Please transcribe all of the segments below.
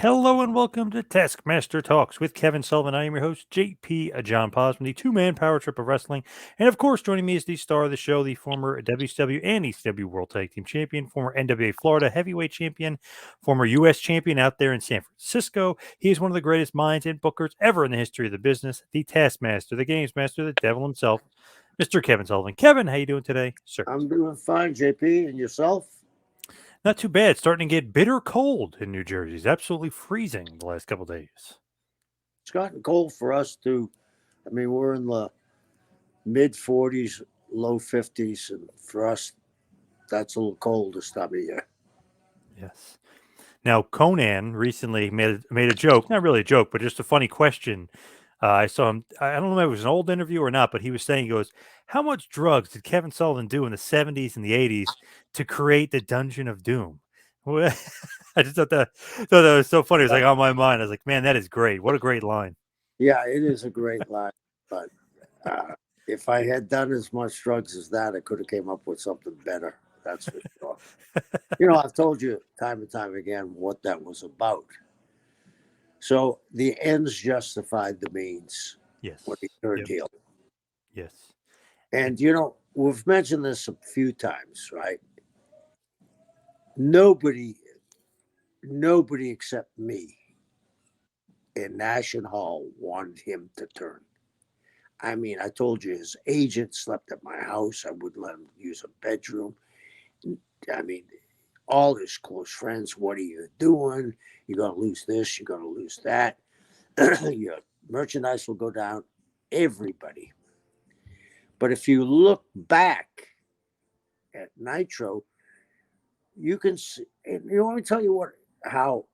Hello and welcome to Taskmaster Talks with Kevin Sullivan. I am your host, JP John Paz from the two-man power trip of wrestling. And of course, joining me is the star of the show, the former WCW and ECW World Tag Team Champion, former NWA Florida Heavyweight Champion, former U.S. Champion out there in San Francisco. He is one of the greatest minds and bookers ever in the history of the business, the Taskmaster, the Games Master, the Devil himself, Mr. Kevin Sullivan. Kevin, how you doing today, sir? I'm doing fine, JP. And yourself? Not too bad. Starting to get bitter cold in New Jersey. It's absolutely freezing the last couple of days. It's gotten cold for us too. I mean, we're in the mid 40s, low 50s, and for us, that's a little cold this time of year. Yes. Now, Conan recently made a joke, not really a joke, but just a funny question. I saw him. I don't know if it was an old interview or not, but he was saying, he goes, "How much drugs did Kevin Sullivan do in the '70s and the '80s to create the Dungeon of Doom?" Well, I just thought that was so funny. It was like on my mind. I was like, "Man, that is great. What a great line." Yeah, it is a great line, but uh, if I had done as much drugs as that, I could have came up with something better. That's for sure. I've told you time and time again what that was about. So the ends justified the means when he Yes. turned Yep. heel. Yes. And And we've mentioned this a few times, right? Nobody, nobody except me in Nash Hall wanted him to turn. I mean, I told you his agent slept at my house. I wouldn't let him use a bedroom. I mean, all his close friends, what are you doing? You're going to lose this, you're going to lose that. Your merchandise will go down. Everybody. But if you look back at Nitro, you can see, and let me tell you how,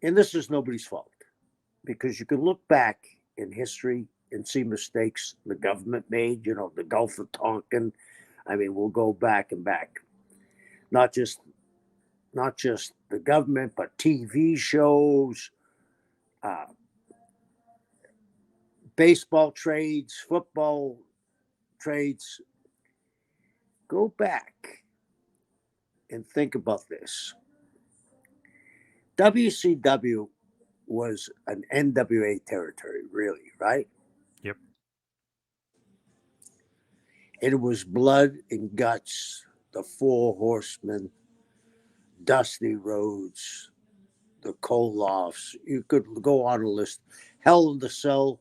and this is nobody's fault because you can look back in history and see mistakes the government made, the Gulf of Tonkin. I mean, we'll go back and back. Not just not just the government, but TV shows, uh, baseball trades, football trades. Go back and think about this. WCW was an NWA territory, really, right? yep. It was blood and guts, the Four Horsemen, Dusty Rhodes, the Kolofs. You could go on a list. Hell in the Cell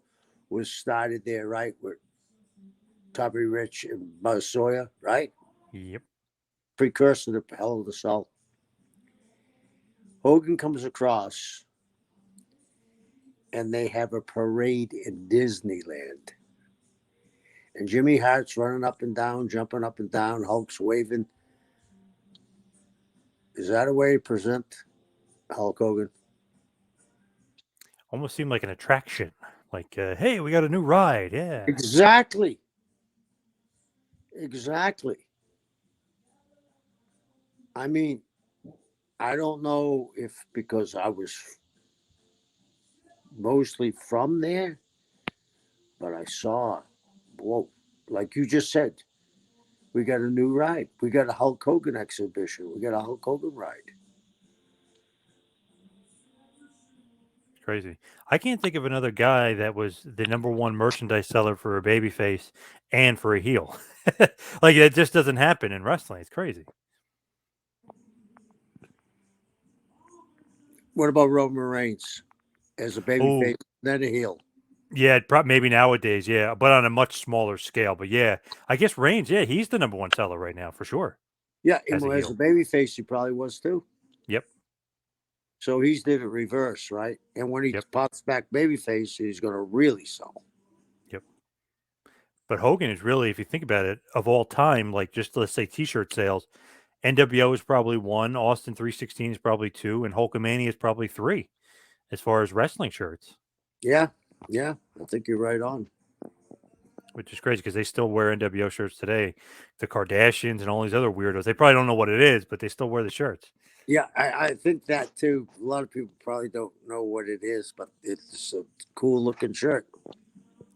was started there, right? With Tommy Rich and Buzz Sawyer, right? Yep. Precursor to Hell in the Cell. Hogan comes across and they have a parade in Disneyland. And Jimmy Hart's running up and down, jumping up and down, Hulk's waving. Is that a way to present Hulk Hogan? Almost seemed like an attraction. Like, hey, we got a new ride. Yeah. Exactly. Exactly. I mean, I don't know if because I was mostly from there, but I saw, whoa, like you just said, we got a new ride. We got a Hulk Hogan exhibition. We got a Hulk Hogan ride. Crazy. I can't think of another guy that was the number one merchandise seller for a babyface and for a heel. Like it just doesn't happen in wrestling. It's crazy. What about Roman Reigns as a Oh, babyface, then a heel? yeah, maybe nowadays, yeah, but on a much smaller scale. But yeah, I guess Reigns, yeah, he's the number one seller right now for sure Yeah, as a as a heel. babyface, he probably was too. Yep, So he's did it reverse, right? And when he yep, pops back babyface, he's going to really sell. yep. But Hogan is really, if you think about it, of all time, like just let's say T-shirt sales, NWO is probably one, Austin 316 is probably two, and Hulkamania is probably three as far as wrestling shirts. Yeah, yeah, I think you're right on. Which is crazy because they still wear NWO shirts today. The Kardashians and all these other weirdos, they probably don't know what it is, but they still wear the shirts. Yeah, I think that too. A lot of people probably don't know what it is, but it's a cool looking shirt.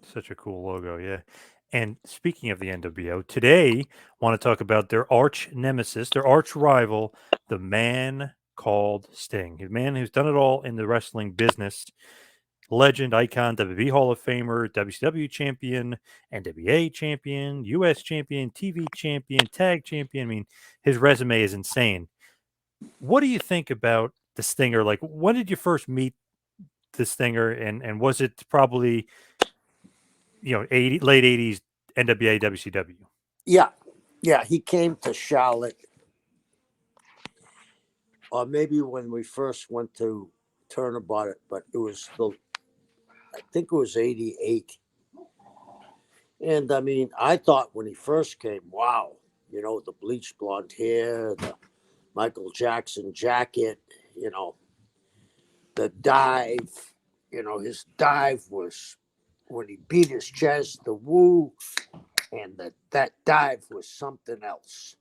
Such a cool logo, yeah. And speaking of the NWO, today want to talk about their arch nemesis, their arch rival, the Man called Sting, a man who's done it all in the wrestling business. Legend, icon, WWE Hall of Famer, WCW champion, NWA champion, US champion, TV champion, tag champion. I mean, his resume is insane. What do you think about the Stinger? Like, when did you first meet the Stinger, and was it probably, late 80s NWA WCW? Yeah. Yeah. He came to Charlotte, or maybe when we first went to Turnabout, but it was I think it was 88. And I mean, I thought when he first came, wow, the bleached blonde hair, the Michael Jackson jacket, the dive, his dive was when he beat his chest, the woo, and that dive was something else.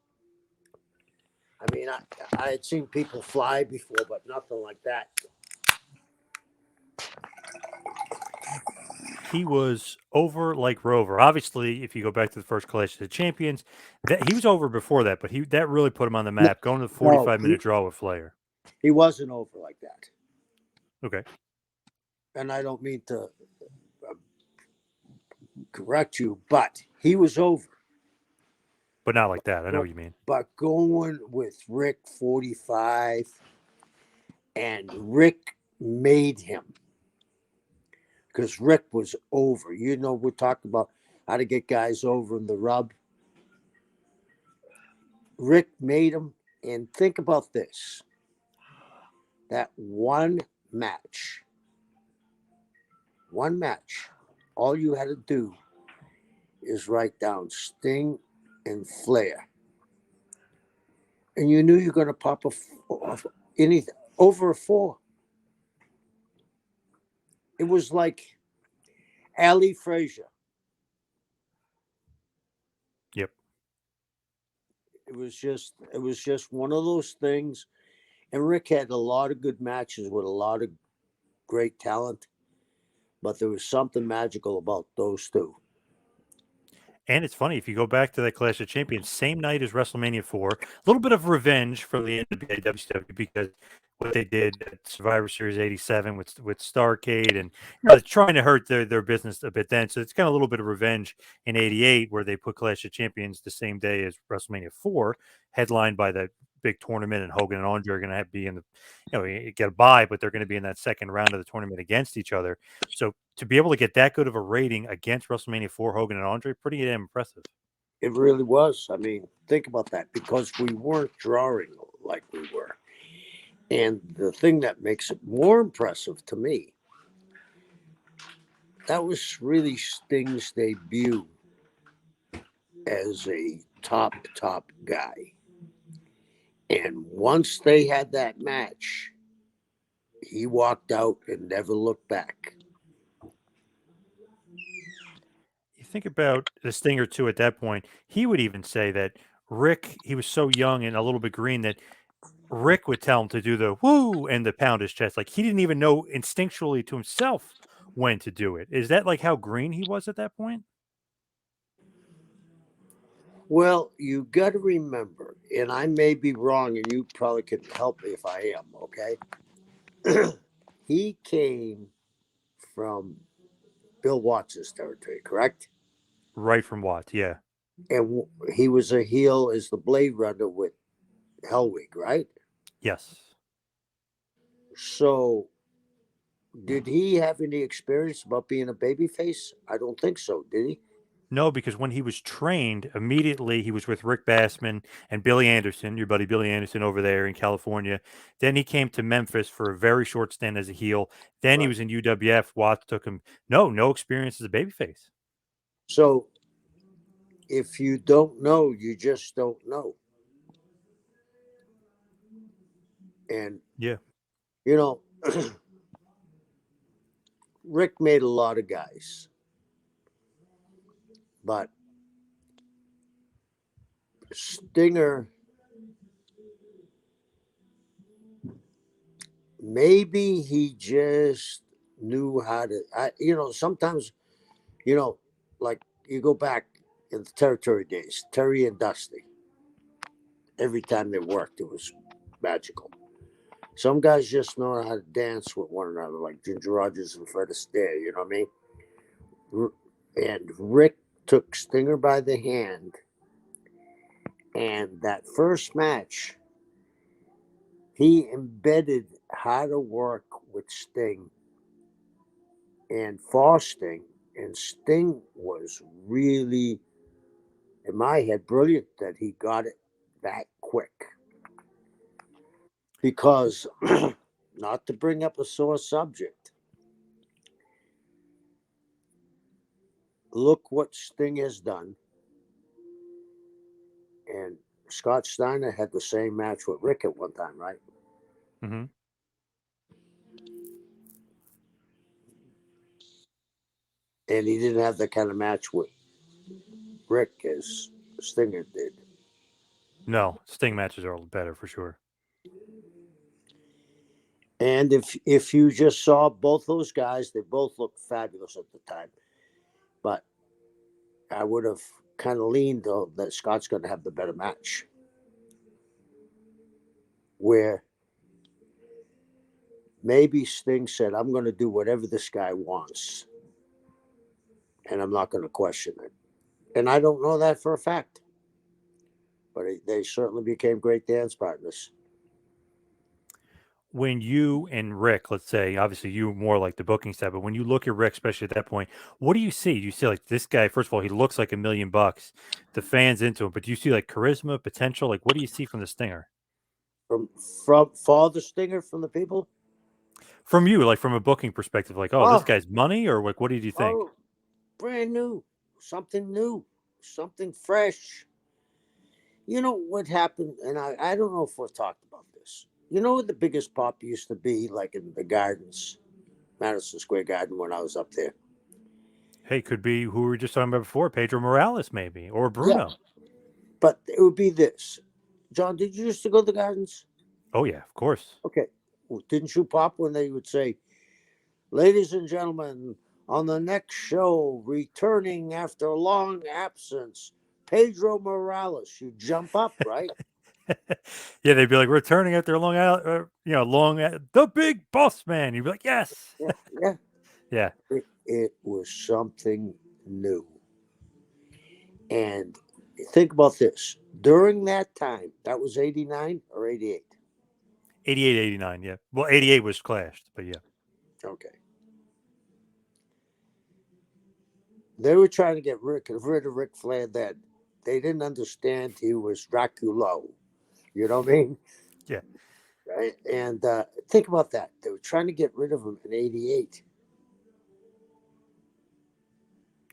I mean, I had seen people fly before, but nothing like that. He was over like Rover. Obviously, if you go back to the first Clash of the Champions, that he was over before that, but that really put him on the No, map, going to the no, 45-minute draw with Flair. he wasn't over like that. Okay. And I don't mean to correct you, but he was over. But not like that. I know what you mean. But going with Rick 45, and Rick made him because Rick was over. We're talking about how to get guys over in the rub. Rick made him, and think about this: that one match, all you had to do is write down Sting and Flair, and you knew you're going to pop anything over a 4. It was like Ali Frazier. Yep. It was just one of those things. And Rick had a lot of good matches with a lot of great talent, but there was something magical about those two. And it's funny, if you go back to that Clash of Champions, same night as WrestleMania 4, a little bit of revenge for the NWA WCW because what they did at Survivor Series 87 with Starrcade, and trying to hurt their business a bit then. So it's kind of a little bit of revenge in 88 where they put Clash of Champions the same day as WrestleMania 4, headlined by that big tournament, and Hogan and Andre are going to be in the, get a bye, but they're going to be in that second round of the tournament against each other. So to be able to get that good of a rating against WrestleMania 4, Hogan and Andre, pretty damn impressive. It really was. I mean, think about that, because we weren't drawing like we were. And the thing that makes it more impressive to me, that was really Sting's debut as a top guy. And once they had that match, he walked out and never looked back. You think about the Stinger too. At that point, he would even say that he was so young and a little bit green that Rick would tell him to do the woo and the pound his chest. Like he didn't even know instinctually to himself when to do it. Is that like how green he was at that point? Well, you got to remember, and I may be wrong, and you probably could help me if I am, okay? He came from Bill Watts' territory, correct? Right from Watts, yeah. And he was a heel as the Blade Runner with Hellwig, right? Yes. So, did he have any experience about being a babyface? I don't think so. Did he? No, because when he was trained, immediately he was with Rick Bassman and Billy Anderson, your buddy Billy Anderson over there in California. Then he came to Memphis for a very short stint as a heel. Then he Right. was in UWF. Watts took him. No experience as a babyface. So, if you don't know, you just don't know. And, Yeah. Rick made a lot of guys, but Stinger, maybe he just knew how to. Sometimes, like you go back in the territory days, Terry and Dusty. Every time they worked, it was magical. Some guys just know how to dance with one another, like Ginger Rogers and Fred Astaire. You know what I mean? And Rick took Stinger by the hand, and that first match, he embedded how to work with Sting and for Sting, and Sting was really, in my head, brilliant that he got it that quick. Because, not to bring up a sore subject, look what Sting has done. And Scott Steiner had the same match with Rick at one time, right? Mm-hmm. And he didn't have that kind of match with Rick as Stinger did. No, Sting matches are better for sure. And if you just saw both those guys, they both looked fabulous at the time. But I would have kind of leaned though that Scott's going to have the better match. Where maybe Sting said, "I'm going to do whatever this guy wants, and I'm not going to question it." And I don't know that for a fact, but they certainly became great dance partners. When you and Rick, let's say, obviously you more like the booking stuff, but when you look at Rick, especially at that point, what do you see? Do you see like this guy? First of all, he looks like $1,000,000. The fans into him, but do you see like charisma, potential? Like, what do you see from the Stinger? From Father Stinger from the people. From you, like from a booking perspective, like, oh, this Oh, guy's money, or like, what did you think? oh, brand new, something fresh. You know what happened, and I don't know if we've talked about this. You know what the biggest pop used to be, like in the gardens, Madison Square Garden, when I was up there. Hey, could be who we were just talking about before, Pedro Morales, maybe, or Yeah, Bruno. but it would be this. John, did you used to go to the gardens? Oh yeah, of course. Okay. Well, didn't you pop when they would say, "Ladies and gentlemen, on the next show, returning after a long absence, Pedro Morales." You jump up, right? Yeah, they'd be like returning after a long out, the big boss man. You'd be like, yes, Yeah, yeah. yeah, It was something new. And think about this. During that time, that was 89 or 88? 88, 89. Yeah, well, 88 was clashed, but yeah, Okay. They were trying to get rid of Ric Flair then. They didn't understand he was Dracula. You know what I mean? yeah, Right? And think about that. They were trying to get rid of him in 88.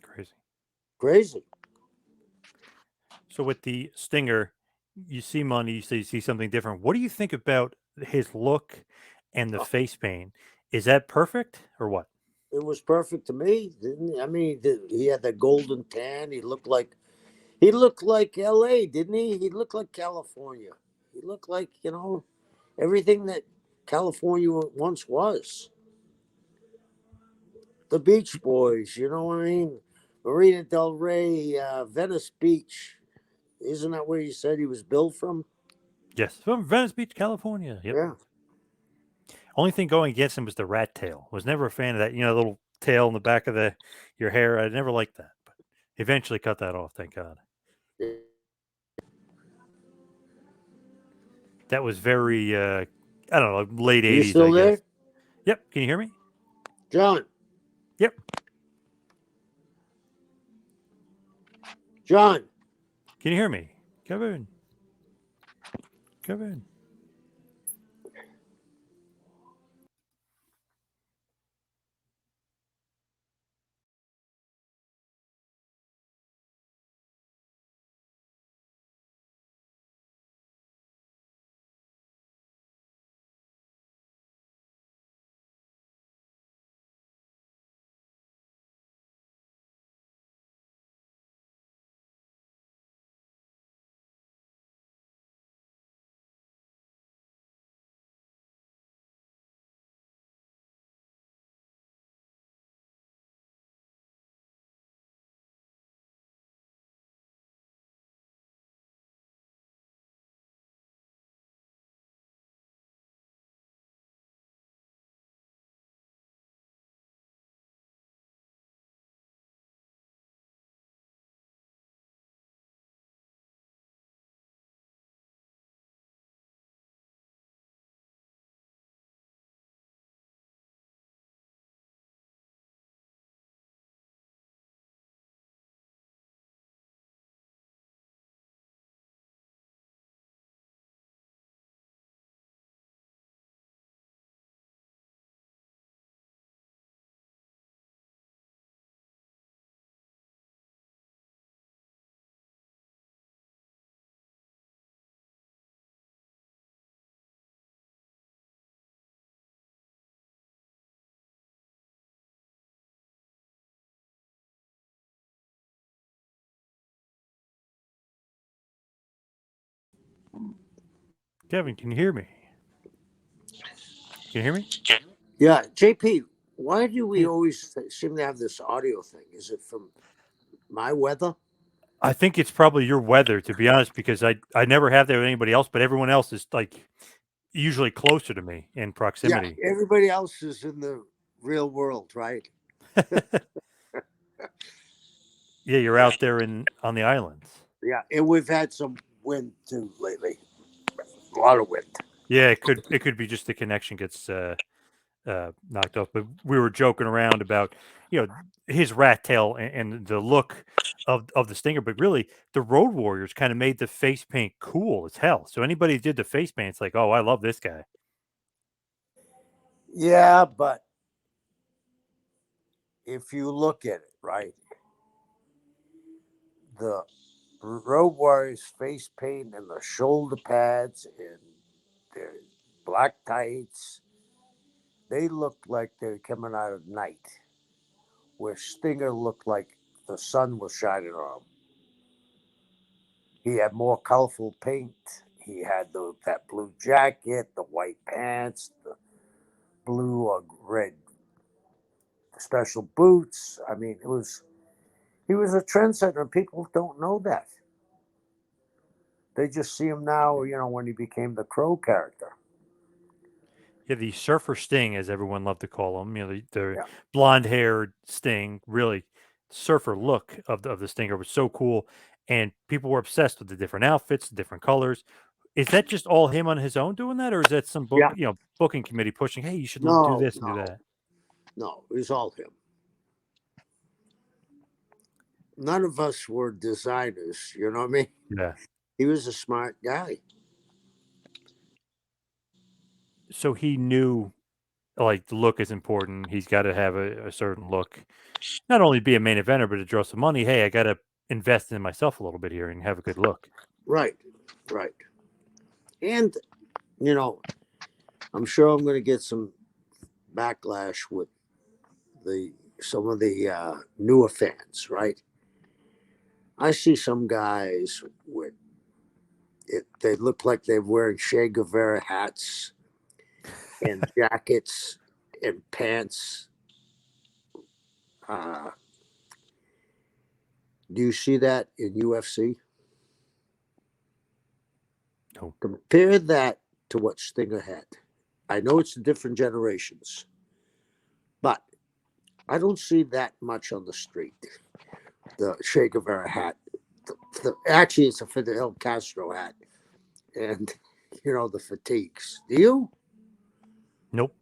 crazy. Crazy. So with the Stinger, you see money, you see something different. What do you think about his look and the Oh, face paint? Is that perfect or what? it was perfect to me, didn't he? I mean, he had that golden tan. He looked like L.A., didn't he? He looked like California. He looked like everything that California once was. The Beach Boys, you know what I mean? Marina Del Rey, Venice Beach. Isn't that where you said he was billed from? Yes, from Venice Beach, California. Yep. Yeah. Only thing going against him was the rat tail. Was never a fan of that. Little tail in the back of the your hair. I never liked that, but eventually cut that off. Thank God. That was very, I don't know, late You '80s, I still guess. there? Yep. Can you hear me? John. Yep. John. Can you hear me, Kevin? Kevin. Kevin, can you hear me? Can you hear me? Yeah, JP, why do we Yeah. always seem to have this audio thing? Is it from my weather? I think it's probably your weather, to be honest, because I never have that with anybody else, but everyone else is like usually closer to me in Yeah, proximity. everybody else is in the real world, right? Yeah, you're Yeah, out there in on the islands. yeah, and we've had some wind too lately. A lot of wind. Yeah, it could be just the connection gets knocked off. But we were joking around about his rat tail and the look of the stinger, but really the Road Warriors kind of made the face paint cool as hell. So anybody who did the face paint, it's like, oh, I love this guy. Yeah, but if you look at it, right, the Road Warriors face paint and the shoulder pads and their black tights, they looked like they're coming out of night, where Stinger looked like the sun was shining on him. He had more colorful paint. He had that blue jacket, the white pants, the blue or red special boots. I mean, he was a trendsetter. People don't know that. They just see him now, when he became the Crow character. Yeah, the Surfer Sting, as everyone loved to call him, the Yeah. blonde haired Sting, really surfer look of the Stinger was so cool. And people were obsessed with the different outfits, the different colors. Is that just all him on his own doing that, or is that some Yeah. booking committee pushing? Hey, you should do No, this and do no, that. no. It was all him. None of us were designers. You know what I mean? Yeah. He was a smart guy. So he knew like the look is important. He's got to have a certain look, not only be a main eventer, but to draw some money. Hey, I got to invest in myself a little bit here and have a good look. Right, right. And, you know, I'm sure I'm going to get some backlash with some of the newer fans, right? I see some guys with it. They look like they're wearing Che Guevara hats and jackets and pants. Uh, do you see that in UFC? No. Compare that to what Stinger had. I know it's different generations, but I don't see that much on the street. The Che Guevara hat. Actually, it's a Fidel Castro hat, and the fatigues. Do you? Nope.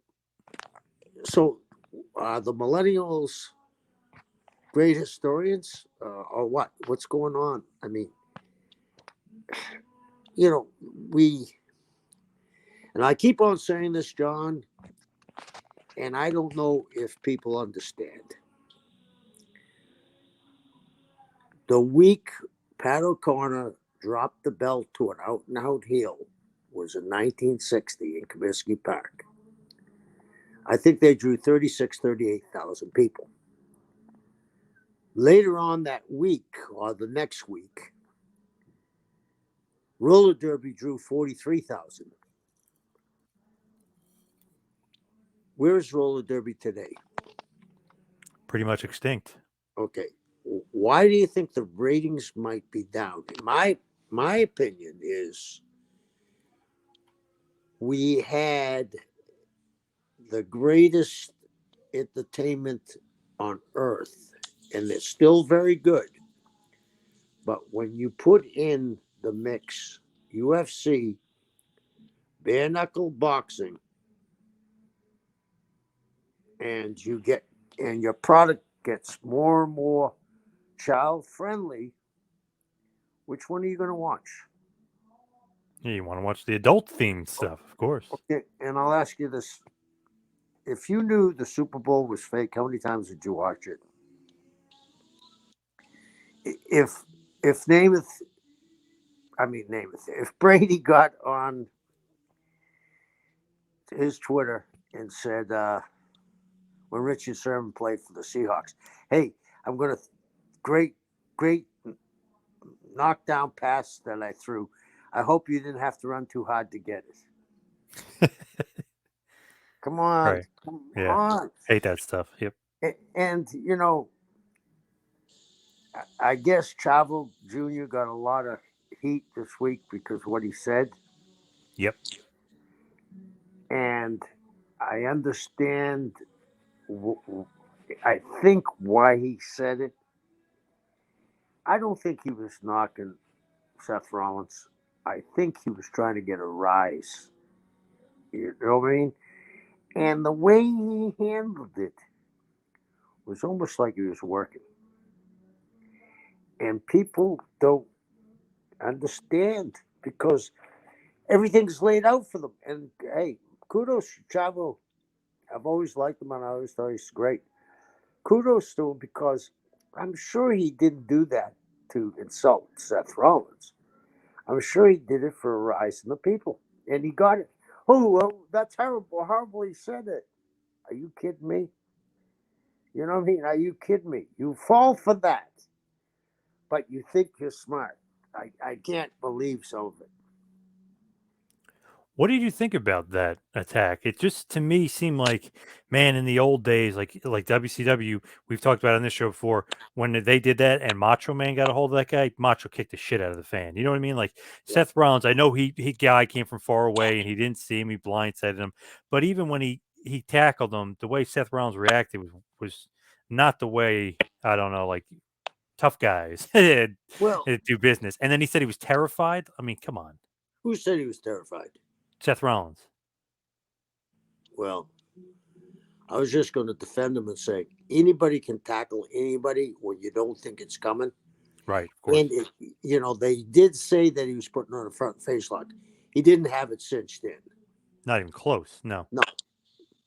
So, the millennials great historians, or what? What's going on? I mean, you know, we and I keep on saying this, John, and I don't know if people understand. The week Pat O'Connor dropped the belt to an out and out heel was in 1960 in Comiskey Park. I think they drew 38,000 people. Later on that week, or the next week, roller derby drew 43,000. Where's roller derby today? Pretty much extinct. Okay, why do you think the ratings might be down? My opinion is we had the greatest entertainment on earth, and it's still very good. But when you put in the mix UFC, bare knuckle boxing, and your product gets more and more child friendly, which one are you going to watch? Yeah, you want to watch the adult themed stuff, of course. Okay, and I'll ask you this: if you knew the Super Bowl was fake, how many times did you watch it? If Namath, if Brady got on his Twitter and said when Richard Sherman played for the Seahawks, "Hey, I'm great knockdown pass that I threw. I hope you didn't have to run too hard to get it. Come on, Right. come Yeah. on. Hate that stuff. Yep. And I guess Chavo Jr. got a lot of heat this week because of what he said, Yep. and I understand. I think why he said it. I don't think he was knocking Seth Rollins. I think he was trying to get a rise. You know what I mean? And the way he handled it was almost like he was working. And people don't understand because everything's laid out for them. And hey, kudos to Chavo. I've always liked him and I always thought he's great. Kudos to him because I'm sure he didn't do that to insult Seth Rollins. I'm sure he did it for a rise in the people. And he got it. Oh, well, that's horrible. Horrible he said it. Are you kidding me? You know what I mean? Are you kidding me? You fall for that, but you think you're smart. I can't believe some of it. What did you think about that attack? It just to me seemed like, man, in the old days, like WCW, we've talked about on this show before, when they did that and Macho Man got a hold of that guy, Macho kicked the shit out of the fan. You know what I mean? Like Yeah. Seth Rollins, I know he guy came from far away and he didn't see him, he blindsided him. But even when he tackled him, the way Seth Rollins reacted was not the way, I don't know, like tough guys Well, do business. And then he said he was terrified. I mean, come on. who said he was terrified? Seth Rollins. Well, I was just going to defend him and say anybody can tackle anybody when you don't think it's coming. Right, of And, course. they did say that he was putting on a front face lock. He didn't have it cinched in. Not even close. No. No.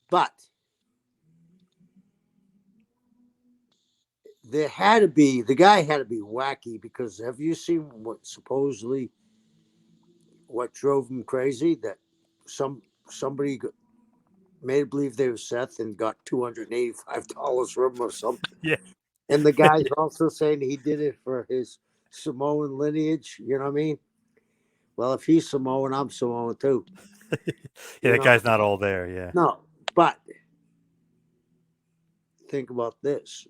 But the guy had to be wacky because have you seen what drove him crazy? That somebody made believe they were Seth and got $285 from him or something. Yeah. And the guy's also saying he did it for his Samoan lineage. You know what I mean? Well, if he's Samoan, I'm Samoan too. Yeah, You that know? guy's not all there. Yeah. No, but think about this.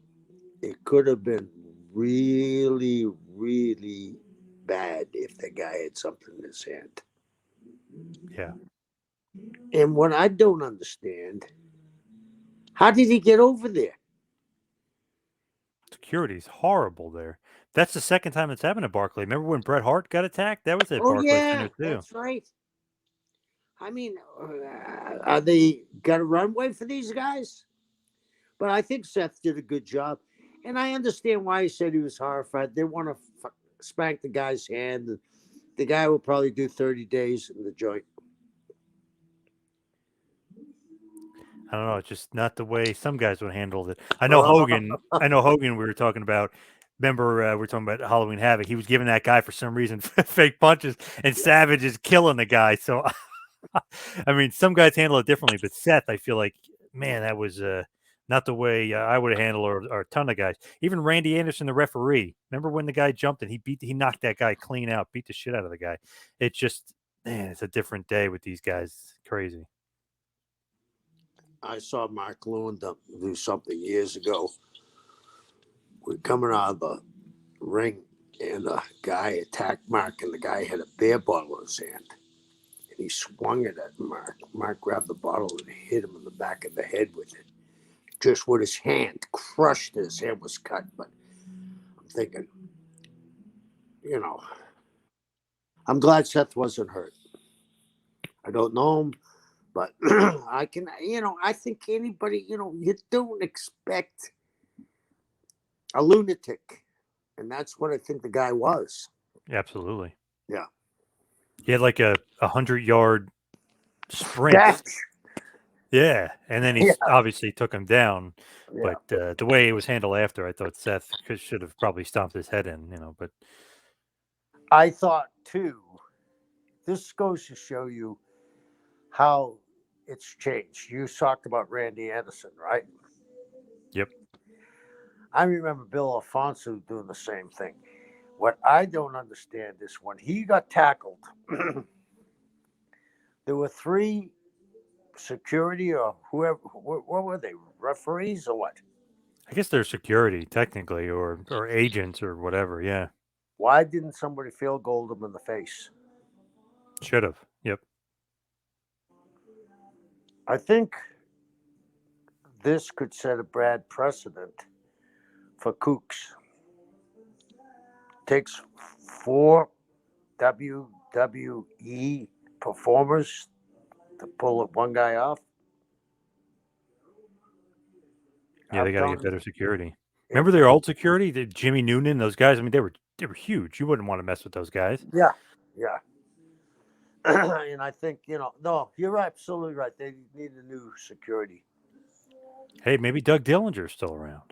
It could have been really, really bad if the guy had something in his hand. Yeah. And what I don't understand, how did he get over there? Security's horrible there. That's the second time it's happened at Barclay. Remember when Bret Hart got attacked? That was at Oh Barclays yeah, Center too. that's right. I mean, are they got a runway for these guys? But I think Seth did a good job, and I understand why he said he was horrified. They want to spank the guy's hand. The guy will probably do 30 days in the joint. I don't know. It's just not the way some guys would handle it. I know Hogan. I know Hogan. We were talking about. Remember, we were talking about Halloween Havoc. He was giving that guy for some reason fake punches, and Savage is killing the guy. So, I mean, some guys handle it differently, but Seth, I feel like, man, that was not the way I would have handled, or a ton of guys. Even Randy Anderson, the referee. Remember when the guy jumped and he knocked that guy clean out, beat the shit out of the guy. It's just, man, it's a different day with these guys. Crazy. I saw Mark Lewin do something years ago. We're coming out of the ring, and a guy attacked Mark, and the guy had a beer bottle in his hand. And he swung it at Mark. Mark grabbed the bottle and hit him in the back of the head with it. Just with his hand, crushed it. His hand was cut. But I'm thinking, you know, I'm glad Seth wasn't hurt. I don't know him, but I can, I think anybody, you don't expect a lunatic. And that's what I think the guy was. Absolutely. Yeah. He had like a 100-yard sprint. Dash. Yeah, and then he Yeah. obviously took him down. Yeah. But the way it was handled after, I thought Seth should have probably stomped his head in. But I thought too, this goes to show you how it's changed. You talked about Randy Anderson, right? yep, I remember Bill Alfonso doing the same thing. What I don't understand is when he got tackled, there were three security or whoever. What were they? Referees or what? I guess they're security technically, or agents or whatever. Yeah, Why didn't somebody field goal him in the face? should have. Yep. I think this could set a bad precedent for Kooks. Takes four WWE performers to pull one guy off. Yeah, I'm they got to get telling you, better security. Remember if their old security, the Jimmy Noonan, those guys. I mean, they were huge. You wouldn't want to mess with those guys. yeah, yeah. And I think, no, you're absolutely right. They need a new security. Hey, maybe Doug Dillinger's still around.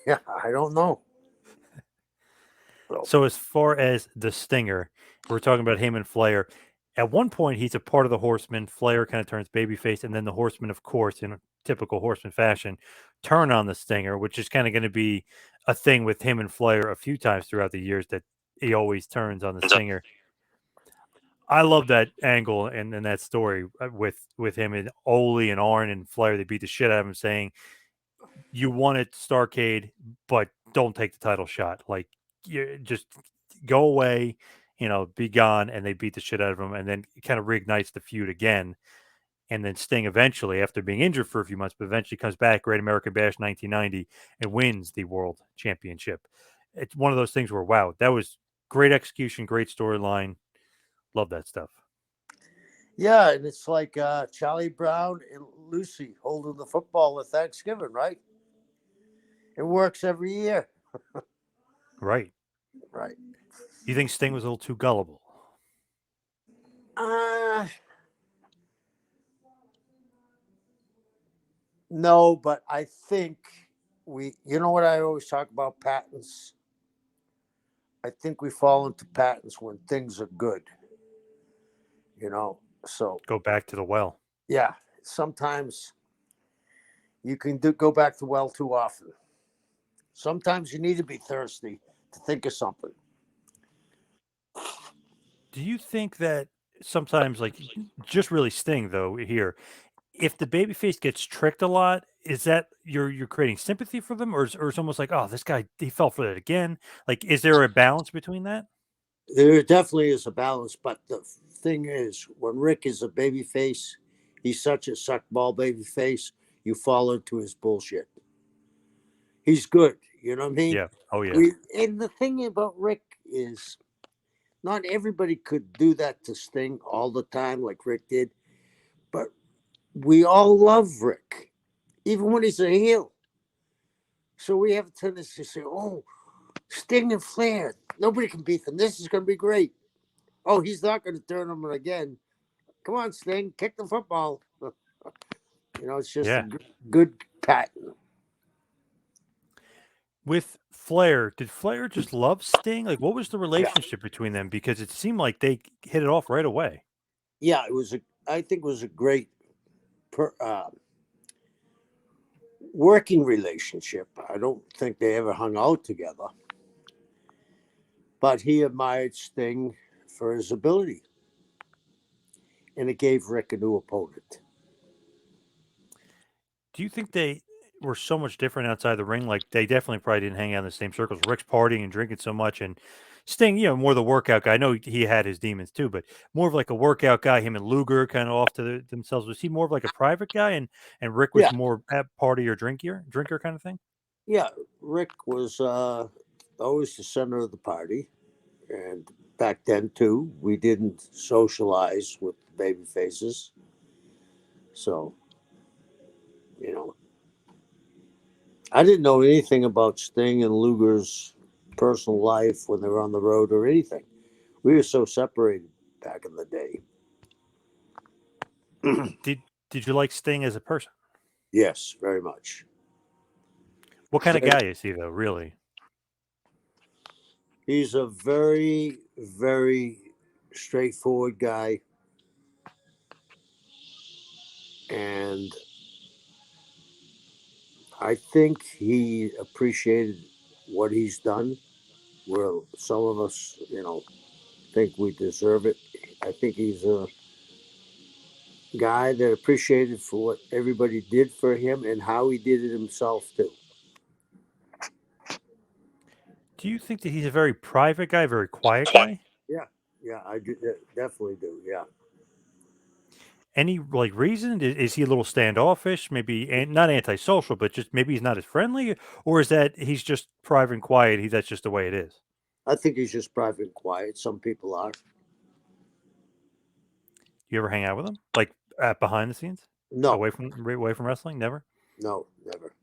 Yeah, I don't know. So, So as far as the Stinger, we're talking about him and Flair. At one point, he's a part of the Horsemen. Flair kind of turns babyface, and then the Horsemen, of course, in a typical Horseman fashion, turn on the Stinger, which is kind of going to be a thing with him and Flair a few times throughout the years that he always turns on the Stinger. I love that angle and that story with him and Ole and Arn and Flair. They beat the shit out of him, saying, "You won it, Starcade, but don't take the title shot. Like, you just go away, be gone." And they beat the shit out of him, and then it kind of reignites the feud again. And then Sting eventually, after being injured for a few months, but eventually comes back, Great American Bash 1990, and wins the World Championship. It's one of those things where, wow, that was great execution, great storyline. Love that stuff. yeah, and it's like Charlie Brown and Lucy holding the football at Thanksgiving, right? It works every year. Right. Right. You think Sting was a little too gullible? Uh, no, but I think you know what I always talk about patents? I think we fall into patents when things are good, you know? So, Go back to the well. yeah, sometimes you can go back to well too often. Sometimes you need to be thirsty to think of something. Do you think that sometimes, like, just really Sting though here, if the babyface gets tricked a lot, is that you're creating sympathy for them, or it's almost like, oh, this guy he fell for it again? Like, is there a balance between that? There definitely is a balance, but the thing is, when Rick is a baby face, he's such a suckball baby face, you fall into his bullshit. He's good, you know what I mean? Yeah. Oh yeah. And the thing about Rick is, not everybody could do that to Sting all the time like Rick did, but we all love Rick, even when he's a heel. So we have a tendency to say, oh, Sting and Flair, nobody can beat them. This is going to be great. Oh, he's not going to turn them again. Come on, Sting, kick the football. It's just a Yeah. good pattern. With Flair, did Flair just love Sting? Like, what was the Yeah, relationship between them? Because it seemed like they hit it off right away. yeah, I think it was a great per, working relationship. I don't think they ever hung out together, but he admired Sting for his ability, and it gave Rick a new opponent. Do you think they were so much different outside the ring? Like, they definitely probably didn't hang out in the same circles. Rick's partying and drinking so much, and Sting, more the workout guy. I know he had his demons too, but more of like a workout guy. Him and Luger kind of off to themselves. Was he more of like a private guy, and Rick was Yeah, more at party or drinker kind of thing? yeah. Rick was always the center of the party, and back then too, we didn't socialize with the baby faces, so you know, I didn't know anything about Sting and Luger's personal life when they were on the road or anything. We were so separated back in the day. Did you like Sting as a person? Yes, very much. What kind of Very, guy is he though? Really? he's a very, very straightforward guy, and I think he appreciated what he's done where some of us, think we deserve it. I think he's a guy that appreciated for what everybody did for him and how he did it himself too. Do you think that he's a very private guy, very quiet guy? Yeah, yeah, I do, definitely do. Yeah, Any like reason? Is he a little standoffish? Maybe not antisocial, but just maybe he's not as friendly, or is that he's just private and quiet? That's just the way it is. I think he's just private and quiet. Some people are. You ever hang out with him, like behind the scenes, No, away from wrestling? Never. no, never.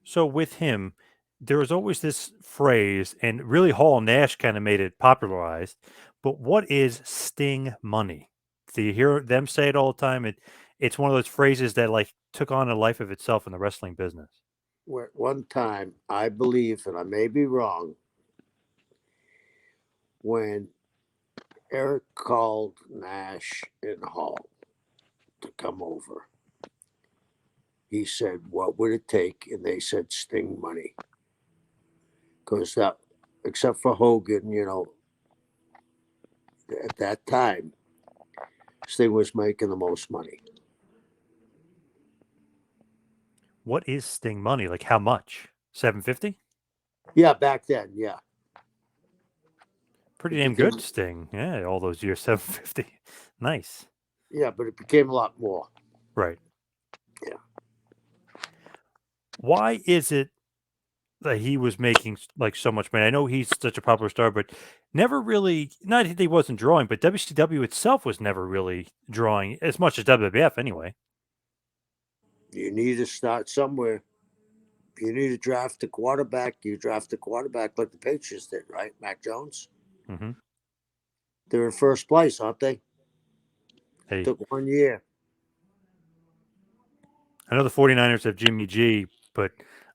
So with him, there was always this phrase, and really Hall and Nash kind of made it popularized. But what is Sting money? Do you hear them say it all the time? It's one of those phrases that like took on a life of itself in the wrestling business. Where one time, I believe, and I may be wrong, when Eric called Nash and Hall to come over, he said, "What would it take?" And they said, "Sting money." Because that, except for Hogan, at that time, Sting was making the most money. What is Sting money? Like how much? 750? Yeah, back then, yeah. Pretty It damn became, good Sting. Yeah, all those years, 750. Nice. yeah, but it became a lot more. Right. Yeah. Why is it that he was making like so much money? I know he's such a popular star, but never really. Not that he wasn't drawing, but WCW itself was never really drawing as much as WWF anyway. You need to start somewhere. If you need to draft a quarterback, you draft a quarterback like the Patriots did, right? Mac Jones. Mm-hmm. They're in first place, aren't they? Hey, Took 1 year. I know the 49ers have Jimmy G, but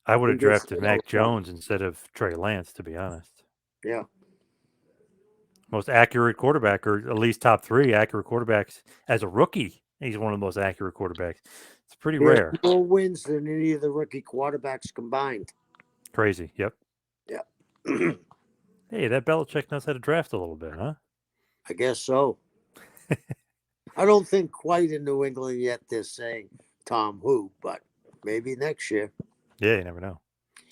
I would have He just drafted stayed out Mac front. Jones instead of Trey Lance, to be honest. Yeah. Most accurate quarterback, or at least top three accurate quarterbacks as a rookie. He's one of the most accurate quarterbacks. It's pretty He has rare. more wins than any of the rookie quarterbacks combined. Crazy. Yep. Yeah. Hey, that Belichick knows how to draft a little bit, huh? I guess so. I don't think quite in New England yet they're saying Tom who, but maybe next year. Yeah, you never know.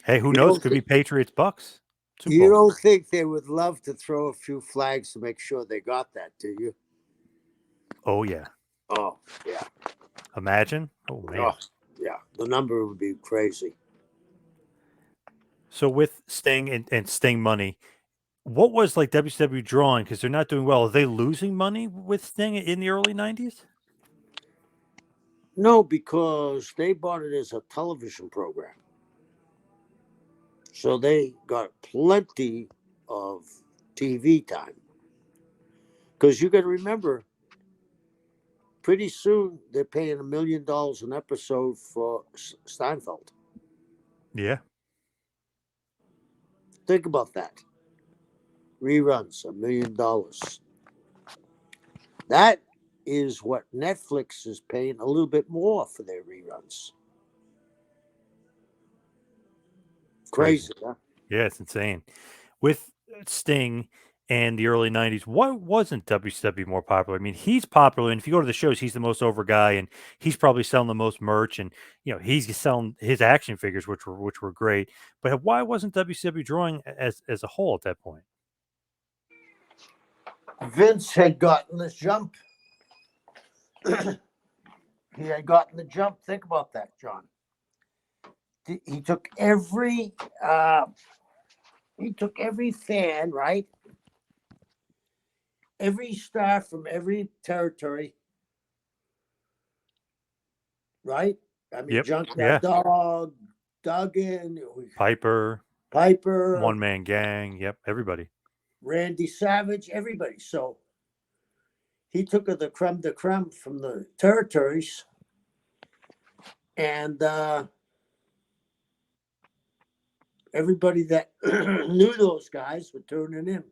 Hey, who You knows? don't Could be think Patriots Bucks Super you Bowl. don't think they would love to throw a few flags to make sure they got that, do you? Oh yeah. Oh, yeah. Imagine. Oh man. Oh, yeah. The number would be crazy. So with Sting and Sting money, what was like WCW drawing? Because they're not doing well. Are they losing money with Sting in the early 90s? No, because they bought it as a television program. So they got plenty of TV time. Because you got to remember, pretty soon they're paying $1 million an episode for Steinfeld. Yeah. Think about that. Reruns, $1 million. That is what Netflix is paying a little bit more for their reruns. Crazy, huh? Yeah, it's insane. With Sting and the early 90s, why wasn't WCW more popular? I mean, he's popular, and if you go to the shows, he's the most over guy, and he's probably selling the most merch, and he's selling his action figures, which were great. But why wasn't WCW drawing as a whole at that point? Vince had gotten this jump. He had gotten the jump. Think about that, John. He took every fan, right? Every star from every territory, right? I mean, Yep. Junkyard Yeah. Dog, Duggan, Piper, Piper, One Man Gang. Yep. Everybody. Randy Savage, everybody. So he took the creme de creme from the territories, and everybody that knew those guys were tuning in,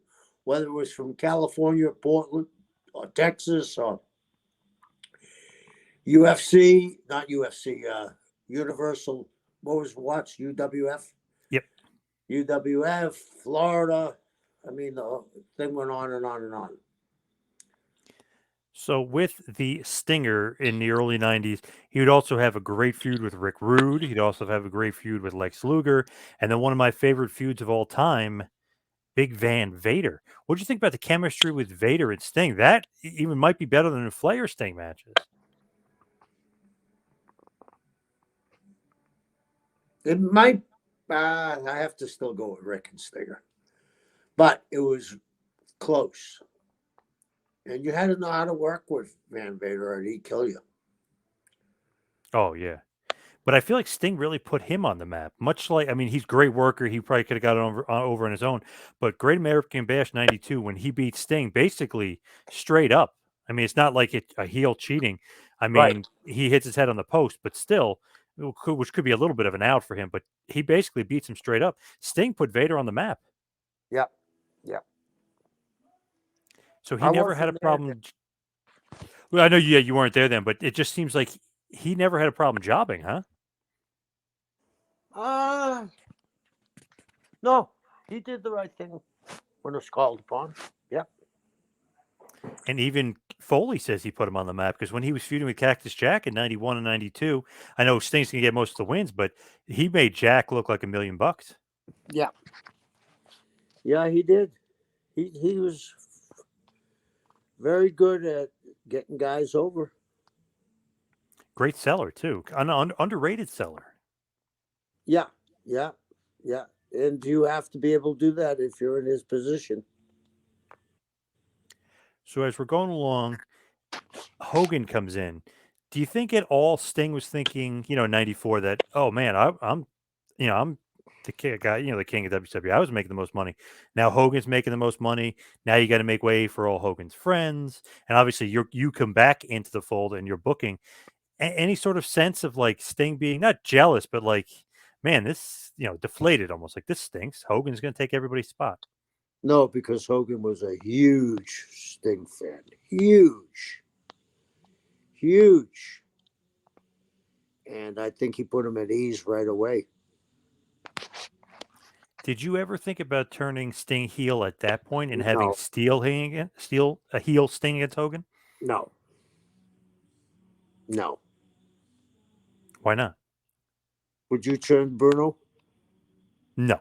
whether it was from California, Portland, or Texas, or UFC, not UFC, Universal. What was watch UWF? Yep. UWF, Florida. I mean, the thing went on and on and on. So with the Stinger in the early 90s, he would also have a great feud with Rick Rude. He'd also have a great feud with Lex Luger. And then one of my favorite feuds of all time, Big Van Vader. What do you think about the chemistry with Vader and Sting? That even might be better than the Flair Sting matches. It might. I have to still go with Rick and Stinger, but it was close. And you had to know how to work with Van Vader, or he'd kill you. Oh, yeah. But I feel like Sting really put him on the map. Much like, I mean, he's a great worker. He probably could have got it over on his own. But Great American Bash 92, when he beat Sting, basically straight up. I mean, it's not like a heel cheating. I Right. mean, he hits his head on the post, but still, which could be a little bit of an out for him. But he basically beats him straight up. Sting put Vader on the map. Yep. Yep. So he I never had a wasn't there. problem. Well, I know you weren't there then, but it just seems like he never had a problem jobbing, huh? No, he did the right thing when it was called upon. Yep. And even Foley says he put him on the map because when he was feuding with Cactus Jack in 91 and 92, I know Sting's going to get most of the wins, but he made Jack look like $1,000,000. Yeah. Yeah, he did. He was very good at getting guys over. Great seller, too. Underrated seller. Yeah. Yeah. Yeah. And you have to be able to do that if you're in his position. So as we're going along, Hogan comes in. Do you think at all Sting was thinking, 94, that, oh man, I'm the guy, the king of WCW. I was making the most money. Now Hogan's making the most money. Now you got to make way for all Hogan's friends. And obviously you come back into the fold and you're booking. Any sort of sense of like Sting being not jealous, but like, man, this, deflated almost like this stinks. Hogan's going to take everybody's spot. No, because Hogan was a huge Sting fan. Huge. Huge. And I think he put him at ease right away. Did you ever think about turning Sting heel at that point and having No. Steel a heel Sting against Hogan? No. No. Why not? Would you turn Bruno? No.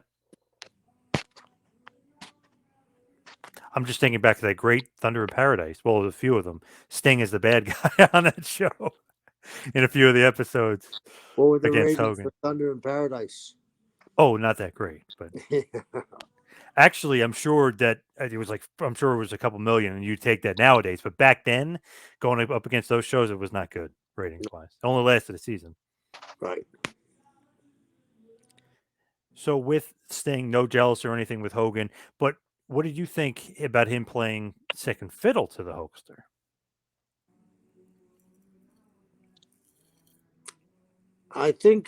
I'm just thinking back to that great Thunder in Paradise. Well, a few of them. Sting is the bad guy on that show in a few of the episodes What were the against ratings Hogan. for Thunder in Paradise? Oh, not that great, but actually, I'm sure that it was a couple million, and you take that nowadays. But back then, going up against those shows, it was not good ratings wise. It only lasted a season. Right. So with Sting, no jealous or anything with Hogan, but what did you think about him playing second fiddle to the Hulkster? I think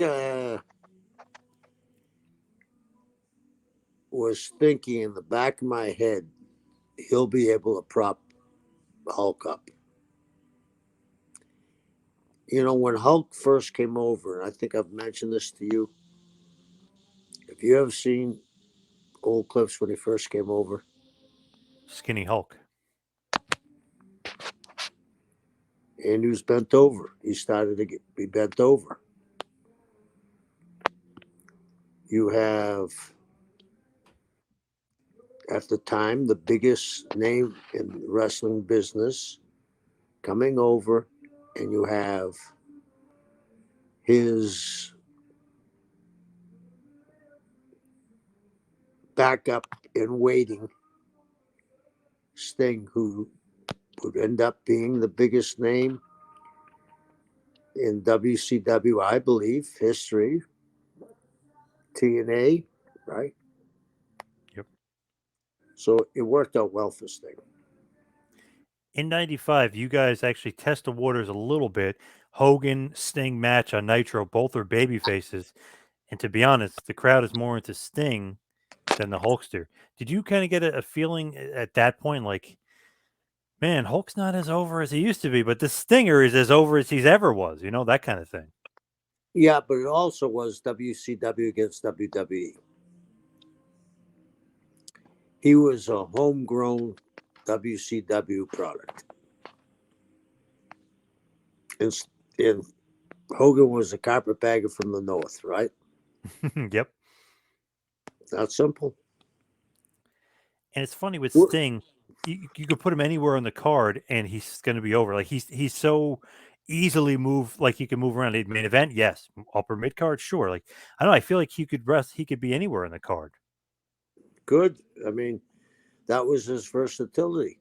was thinking in the back of my head, he'll be able to prop Hulk up. When Hulk first came over, and I think I've mentioned this to you, if you ever seen old clips when he first came over, Skinny Hulk. and he was bent over. He started to be bent over. You have, at the time, the biggest name in the wrestling business coming over, and you have his backup in waiting, Sting, who would end up being the biggest name in WCW, I believe, history. TNA, right? Yep. So it worked out well for Sting. In 95, you guys actually test the waters a little bit. Hogan Sting match on Nitro, both are baby faces. And to be honest, the crowd is more into Sting than the Hulkster. Did you kind of get a feeling at that point like, man, Hulk's not as over as he used to be, but the Stinger is as over as he's ever was, that kind of thing? Yeah, but it also was WCW against WWE. He was a homegrown WCW product. And Hogan was a carpetbagger from the North, right? Yep. Not simple. And it's funny with Sting, you could put him anywhere on the card and he's going to be over. Like he's so easily move, like he can move around. Main event, yes. Upper mid card, sure. Like I don't know. I feel like he could rest. He could be anywhere in the card. Good. I mean, that was his versatility.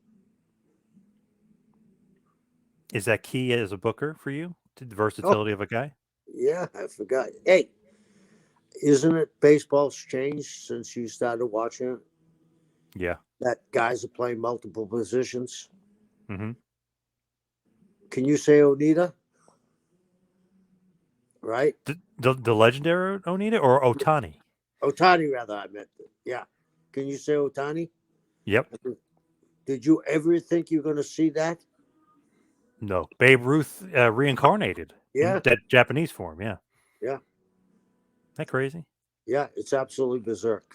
Is that key as a booker for you? To the Oh, versatility of a guy? yeah, I forgot. Hey, isn't it baseball's changed since you started watching it? Yeah. That guys are playing multiple positions. Mm-hmm. Can you say Onita? Right? The legendary Onita or Otani? Otani, rather, I meant. Yeah. Can you say Otani? Yep. Did you ever think you're going to see that? No. Babe Ruth reincarnated in Yeah. that Japanese form. Yeah. Yeah. Isn't that crazy? Yeah. It's absolutely berserk.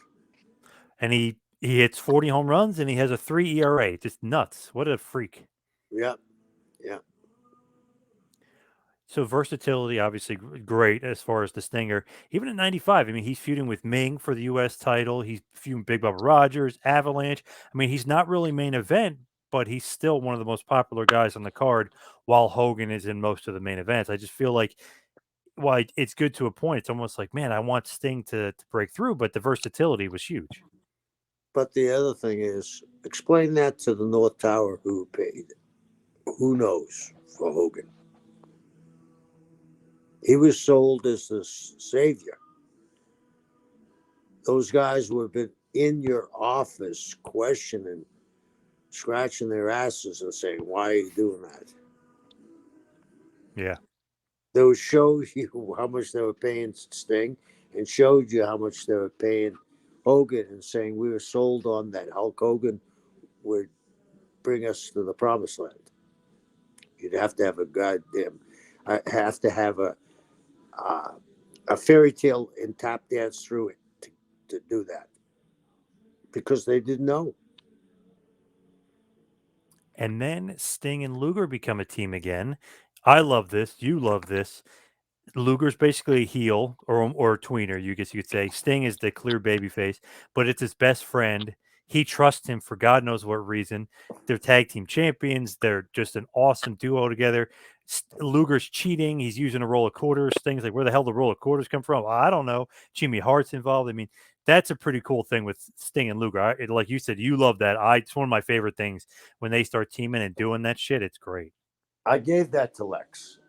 And he hits 40 home runs and he has a 3 ERA. Just nuts. What a freak. Yeah. Yeah. So versatility, obviously great as far as the Stinger. Even at 95, I mean, he's feuding with Ming for the U.S. title. He's feuding Big Bubba Rogers, Avalanche. I mean, he's not really main event, but he's still one of the most popular guys on the card. While Hogan is in most of the main events, I just feel like while it's good to a point, it's almost like, man, I want Sting to break through, but the versatility was huge. But the other thing is, explain that to the North Tower who paid. Who knows for Hogan? He was sold as the savior. Those guys who have been in your office questioning, scratching their asses and saying, why are you doing that? Yeah. They would show you how much they were paying Sting and showed you how much they were paying Hogan and saying we were sold on that Hulk Hogan would bring us to the promised land. You'd have to have a goddamn, I have to have a fairy tale and tap dance through it to do that because they didn't know. And then Sting and Luger become a team again. I love this. You love this. Luger's basically a heel or a tweener, you guess you could say. Sting is the clear babyface, but it's his best friend. He trusts him for God knows what reason. They're tag team champions. They're just an awesome duo together. Luger's cheating. He's using a roll of quarters. Sting's like, where the hell the roll of quarters come from? I don't know. Jimmy Hart's involved. I mean, that's a pretty cool thing with Sting and Luger. Like you said, you love that. It's one of my favorite things when they start teaming and doing that shit. It's great. I gave that to Lex.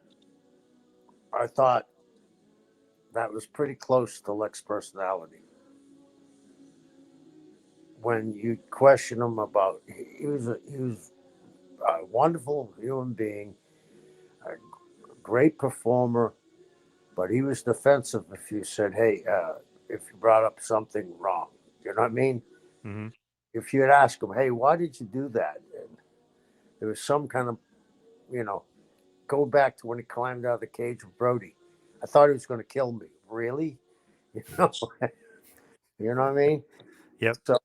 I thought that was pretty close to Lex's personality. When you question him about, he was a wonderful human being, a great performer, but he was defensive if you said, "Hey, if you brought up something wrong," you know what I mean? Hmm. If you had asked him, "Hey, why did you do that?" and there was some kind of, you know, go back to when he climbed out of the cage with Brody. I thought he was going to kill me. Really? You know, you know what I mean? Yep. So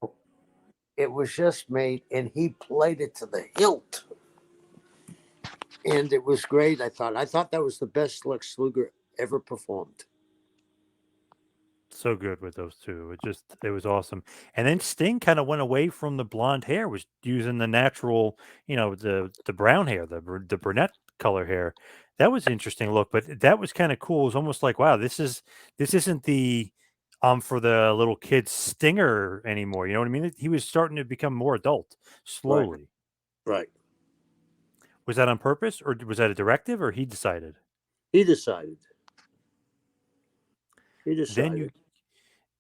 it was just made, and he played it to the hilt, and it was great. I thought that was the best Lex Luger ever performed. So good with those two. It was awesome. And then Sting kind of went away from the blonde hair, was using the natural, the brown hair, the brunette color hair. That was interesting look, but that was kind of cool. It was almost like, wow, this isn't the for the little kid Stinger anymore. You know what I mean? He was starting to become more adult Right, slowly. right. Was that on purpose or was that a directive or he decided? He decided. He Then decided. you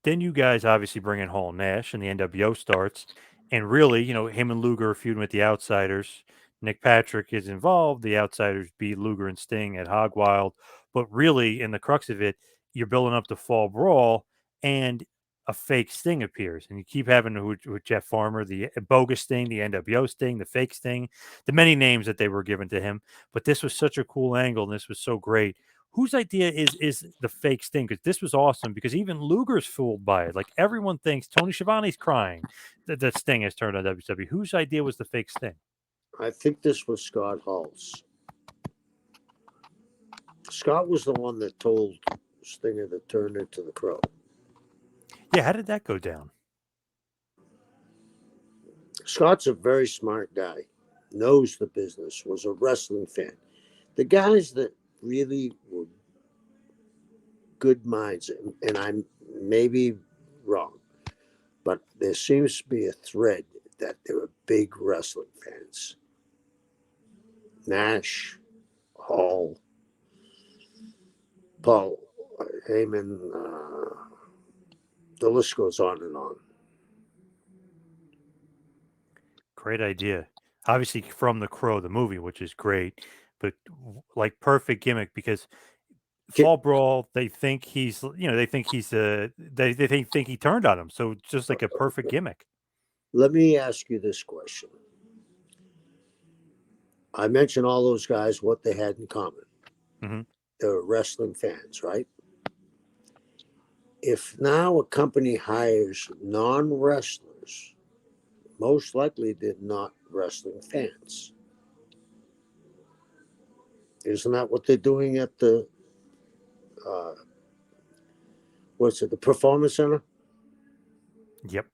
Then you guys obviously bring in Hall and Nash, and the NWO starts. And really, him and Luger are feuding with the Outsiders. Nick Patrick is involved. The Outsiders beat Luger and Sting at Hog Wild. But really, in the crux of it, you're building up the Fall Brawl, and a fake Sting appears. And you keep having with Jeff Farmer, the bogus Sting, the NWO Sting, the fake Sting, the many names that they were given to him. But this was such a cool angle, and this was so great. whose idea is the fake Sting? Because this was awesome. Because even Luger's fooled by it. Like everyone thinks Tony Schiavone's crying that Sting has turned on WWE. Whose idea was the fake Sting? I think this was Scott Hall's. Scott was the one that told Stinger to turn into the Crow. Yeah, how did that go down? Scott's a very smart guy, knows the business, was a wrestling fan. The guys that really were good minds, and I'm maybe wrong, but there seems to be a thread that they were big wrestling fans. Nash, Hall, Paul Heyman, the list goes on and on. Great idea. Obviously from The Crow, the movie, which is great, but like perfect gimmick because Fall Brawl, they think he's, they think he's they think he turned on him. So it's just like a perfect gimmick. Let me ask you this question. I mentioned all those guys, what they had in common. Mm-hmm. They were wrestling fans, right? If now a company hires non-wrestlers, most likely they're not wrestling fans. Isn't that what they're doing at the the Performance Center Yep.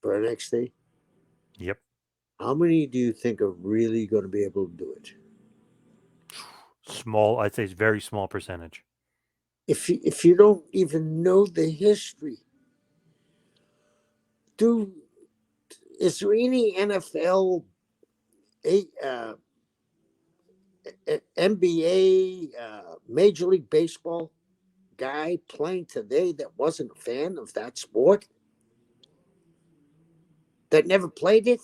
for NXT? Yep. How many do you think are really going to be able to do it? Small, I'd say it's very small percentage. If you don't even know the history, is there any NFL, NBA, Major League Baseball guy playing today that wasn't a fan of that sport? That never played it?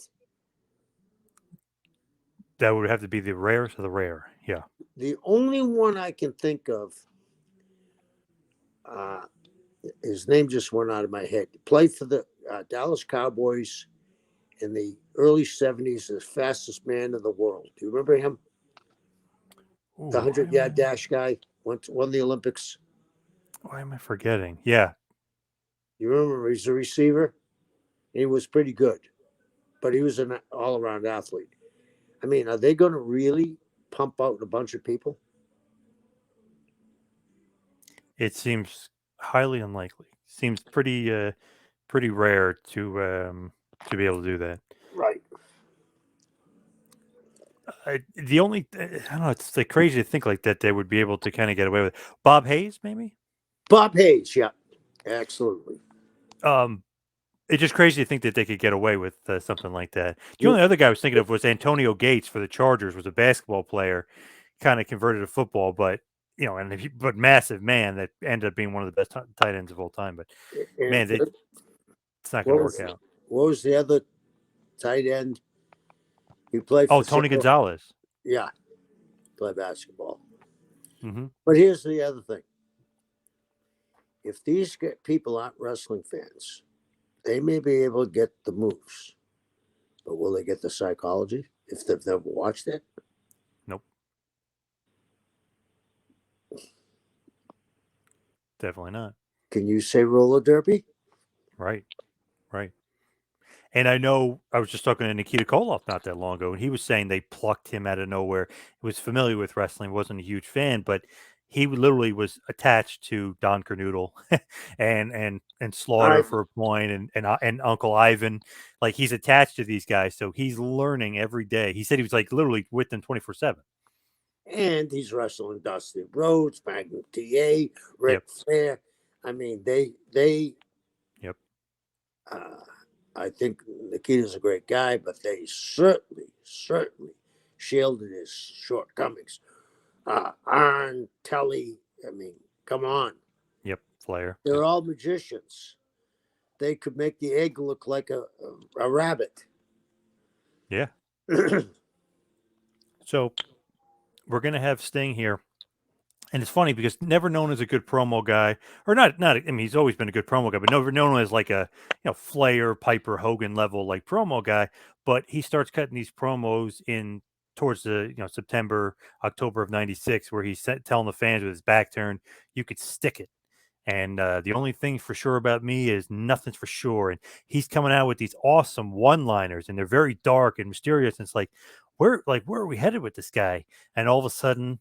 That would have to be the rarest of the rare. Yeah. The only one I can think of, his name just went out of my head. He played for the Dallas Cowboys in the early 70s, the fastest man in the world. Do you remember him? Ooh, The 100-yard dash guy, won the Olympics. Why am I forgetting? Yeah. You remember he's a receiver? He was pretty good, but he was an all-around athlete. I mean, are they going to really pump out a bunch of people? It seems highly unlikely. Seems pretty pretty rare to be able to do that. Right. The only I don't know. It's like crazy to think like that they would be able to kind of get away with it. Bob Hayes, maybe. Bob Hayes, yeah, absolutely. It's just crazy to think that they could get away with something like that. The only other guy I was thinking of was Antonio Gates for the Chargers. Was a basketball player, kind of converted to football, but but massive man that ended up being one of the best tight ends of all time. But man, it's not going to work out. What was the other tight end? He played for Tony Gonzalez. Yeah, play basketball. Mm-hmm. But here's the other thing. If these people aren't wrestling fans, they may be able to get the moves, but will they get the psychology if they've never watched it? Nope. Definitely not. Can you say roller derby? Right. Right. And I know I was just talking to Nikita Koloff not that long ago, and he was saying they plucked him out of nowhere. He was familiar with wrestling, wasn't a huge fan, but he literally was attached to Don Kernoodle and Slaughter for a point, and Uncle Ivan. Like he's attached to these guys, so he's learning every day. He said he was like literally with them 24/7. And he's wrestling Dusty Rhodes, Magnum TA, Ric Flair. I mean, they. Yep. I think Nikita's a great guy, but they certainly shielded his shortcomings. Arn, Telly, I mean, come on. Yep, Flair. They're all magicians. They could make the egg look like a rabbit. Yeah. So we're going to have Sting here. And it's funny because never known as a good promo guy, or not. I mean, he's always been a good promo guy, but never known as like a Flair, Piper, Hogan level like promo guy. But he starts cutting these promos in towards the September, October of '96, where he's telling the fans with his back turned, "You could stick it." And the only thing for sure about me is nothing's for sure. And he's coming out with these awesome one-liners, and they're very dark and mysterious. And it's where are we headed with this guy? And all of a sudden,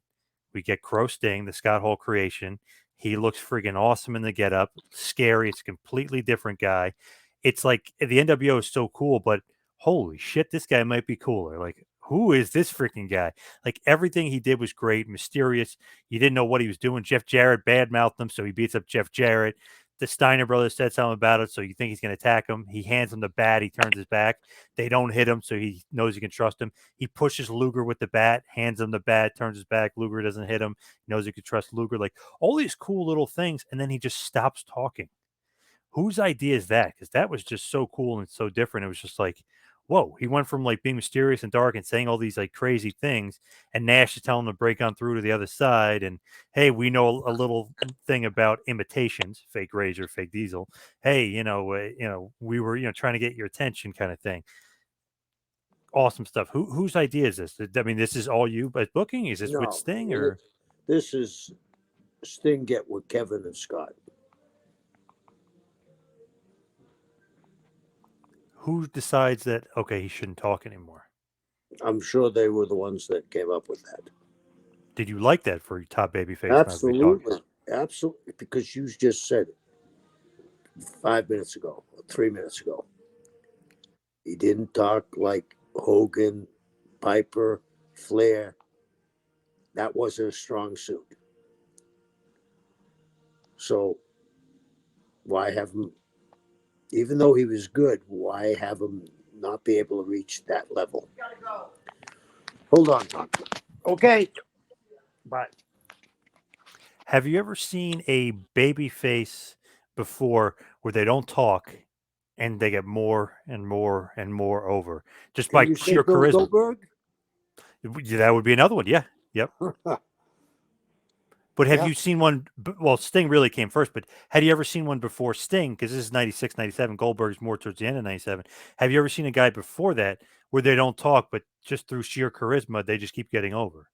we get Crow Sting, the Scott Hall creation. He looks friggin' awesome in the getup, scary. It's a completely different guy. It's like the NWO is so cool, but holy shit, this guy might be cooler. Like, who is this freaking guy? Like, everything he did was great, mysterious. You didn't know what he was doing. Jeff Jarrett badmouthed him, so he beats up Jeff Jarrett. The Steiner brothers said something about it, so you think he's going to attack him. He hands him the bat. He turns his back. They don't hit him, so he knows he can trust him. He pushes Luger with the bat, hands him the bat, turns his back. Luger doesn't hit him. He knows he can trust Luger. Like, all these cool little things, and then he just stops talking. Whose idea is that? Because that was just so cool and so different. It was just like, whoa, he went from like being mysterious and dark and saying all these like crazy things, and Nash is telling him to break on through to the other side. And hey, we know a little thing about imitations, fake Razor, fake Diesel. Hey, we were trying to get your attention, kind of thing. Awesome stuff. Whose idea is this? I mean, this is all you, but booking? Is this with No, Sting or this is Sting get with Kevin and Scott. who decides that? Okay, he shouldn't talk anymore. I'm sure they were the ones that came up with that. Did you like that for your top babyface? Absolutely, absolutely, because you just said it 5 minutes ago, 3 minutes ago. He didn't talk like Hogan, Piper, Flair. That wasn't a strong suit. So why have him, even though he was good, why have him not be able to reach that level? Hold on, Tom. Okay. Bye. Have you ever seen a baby face before where they don't talk and they get more and more and more over just Can by you say sheer Bill charisma? Goldberg? That would be another one. Yeah. Yep. But have Yeah. you seen one? Well, Sting really came first, but had you ever seen one before Sting? Because this is 96, 97. Goldberg's more towards the end of 97. Have you ever seen a guy before that where they don't talk, but just through sheer charisma, they just keep getting over?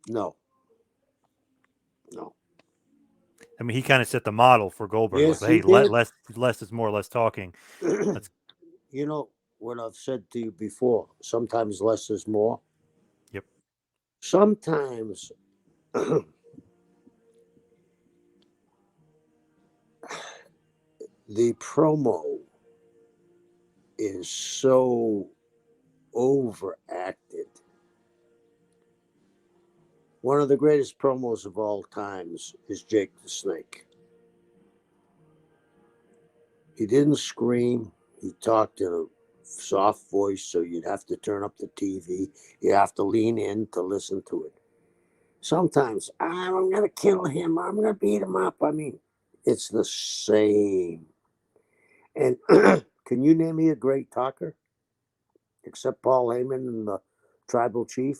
No. No. I mean, he kind of set the model for Goldberg. Like, Yes, he hey, did. less is more, less talking. Let's. You know what I've said to you before. Sometimes less is more. Yep. Sometimes the promo is so overacted. One of the greatest promos of all times is Jake the Snake. He didn't scream. He talked in a soft voice, so you'd have to turn up the TV. You have to lean in to listen to it. Sometimes, I'm going to kill him. I'm going to beat him up. I mean, it's the same. And can you name me a great talker except Paul Heyman and the tribal chief?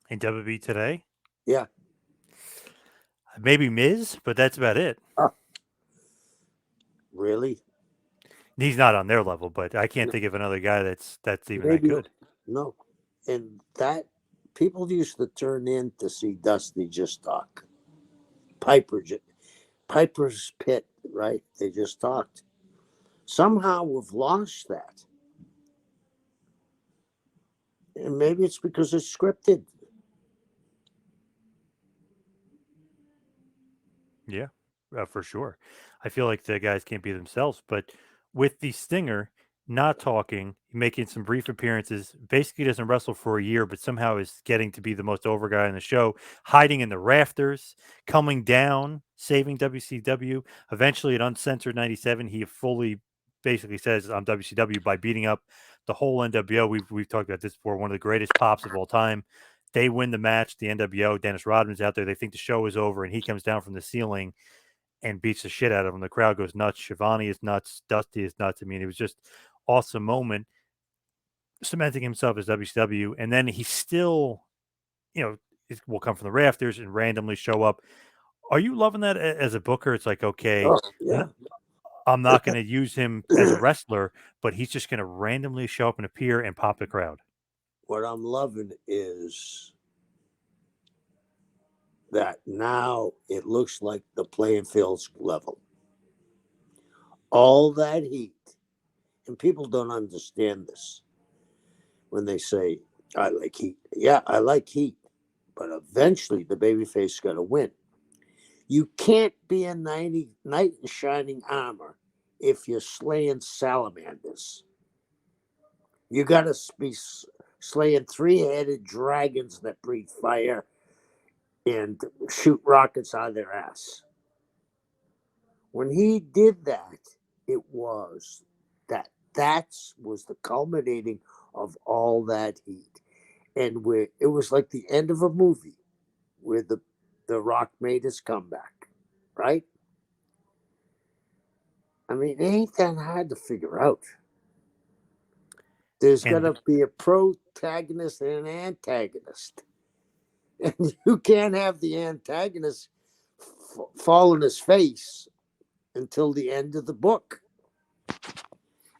In WWE today, Yeah. maybe Miz, but that's about it. Really? He's not on their level, but I can't think of another guy that's even that Maybe good. no. And that people used to turn in to see Dusty just talk. Piper's Pit, right? They just talked. Somehow we've lost that. And maybe it's because it's scripted. Yeah, for sure. I feel like the guys can't be themselves, but with the Stinger not talking, making some brief appearances, basically doesn't wrestle for a year, but somehow is getting to be the most over guy in the show, hiding in the rafters, coming down, saving WCW. Eventually, at Uncensored 97, he fully basically says, I'm WCW by beating up the whole NWO. We've talked about this before, one of the greatest pops of all time. They win the match, the NWO. Dennis Rodman's out there. They think the show is over, and he comes down from the ceiling and beats the shit out of him. The crowd goes nuts. Shivani is nuts. Dusty is nuts. I mean, it was just awesome moment, cementing himself as WCW. And then he still, will come from the rafters and randomly show up. Are you loving that as a booker? It's like, okay, Oh, yeah. I'm not going to use him as a wrestler, but he's just going to randomly show up and appear and pop the crowd. What I'm loving is that now it looks like the playing field's level. All that heat, and people don't understand this when they say, I like heat. Yeah, I like heat, but eventually the babyface got to win. You can't be a knight in shining armor if you're slaying salamanders. You got to be slaying three-headed dragons that breathe fire and shoot rockets out of their ass. When he did that, it was that was the culminating of all that heat. And where it was like the end of a movie where the Rock made his comeback, right? I mean, it ain't that hard to figure out. There's got And to be a protagonist and an antagonist. And you can't have the antagonist fall on his face until the end of the book.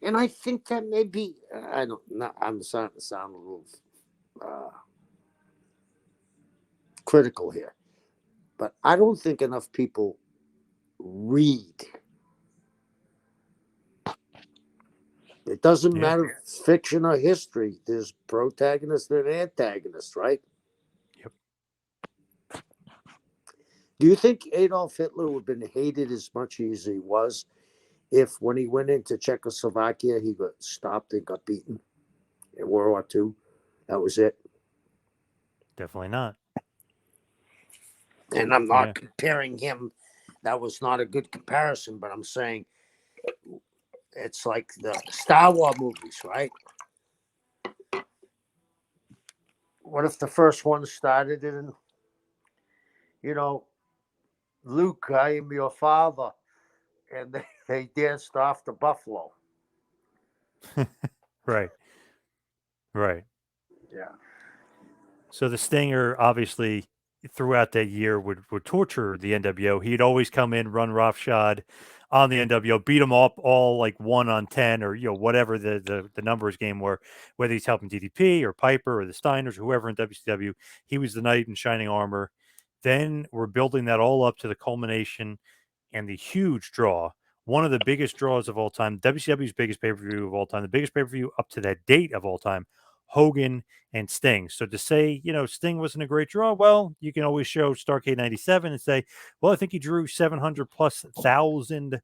And I think that maybe, I don't know, I'm starting to sound a little critical here, but I don't think enough people read. It doesn't yeah, matter if it's fiction or history. There's protagonist and antagonist, right? yep. Do you think Adolf Hitler would have been hated as much as he was if when he went into Czechoslovakia, he got stopped and got beaten in World War II? That was it. Definitely not. And I'm Yeah. not comparing him. That was not a good comparison, but I'm saying it's like the Star Wars movies, right? What if the first one started in, you know, Luke, I am your father, and they danced off the buffalo? Right. Right. Yeah. So the Stinger obviously throughout that year would torture the NWO. He'd always come in, run roughshod on the NWO, beat them up all like 1 on 10 or whatever the numbers game were, whether he's helping DDP or Piper or the Steiners or whoever in WCW. He was the knight in shining armor. Then we're building that all up to the culmination and the huge draw. One of the biggest draws of all time, WCW's biggest pay per view of all time, the biggest pay per view up to that date of all time, Hogan and Sting. So to say, Sting wasn't a great draw, well, you can always show Starrcade 97 and say, well, I think he drew 700 plus thousand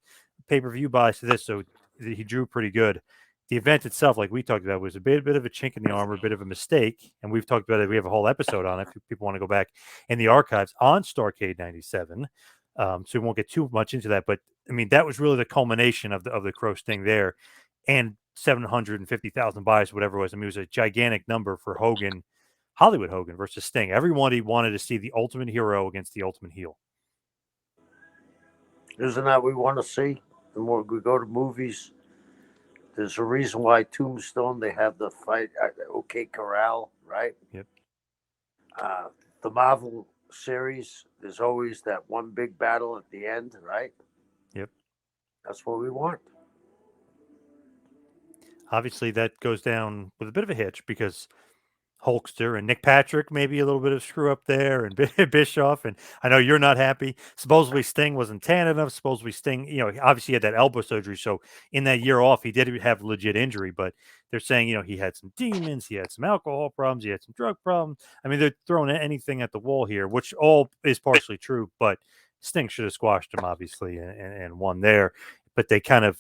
pay-per-view buys to this. So he drew pretty good. The event itself, like we talked about, was a bit of a chink in the armor, a bit of a mistake. And we've talked about it. We have a whole episode on it if people want to go back in the archives on Starrcade 97. So we won't get too much into that. But I mean, that was really the culmination of the Crow Sting there. And 750,000 buys, whatever it was. I mean, it was a gigantic number for Hogan, Hollywood Hogan versus Sting. Everybody wanted to see the ultimate hero against the ultimate heel. Isn't that what we want to see? The more we go to movies, there's a reason why Tombstone, they have the fight, OK Corral, right? Yep. Uh, the Marvel series, there's always that one big battle at the end, right? Yep. That's what we want. Obviously, that goes down with a bit of a hitch because Hulkster and Nick Patrick, maybe a little bit of screw up there, and Bischoff. And I know you're not happy. Supposedly Sting wasn't tan enough. Supposedly Sting, obviously he had that elbow surgery. So in that year off, he did have legit injury, but they're saying, he had some demons, he had some alcohol problems, he had some drug problems. I mean, they're throwing anything at the wall here, which all is partially true, but Sting should have squashed him, obviously, and won there. But they kind of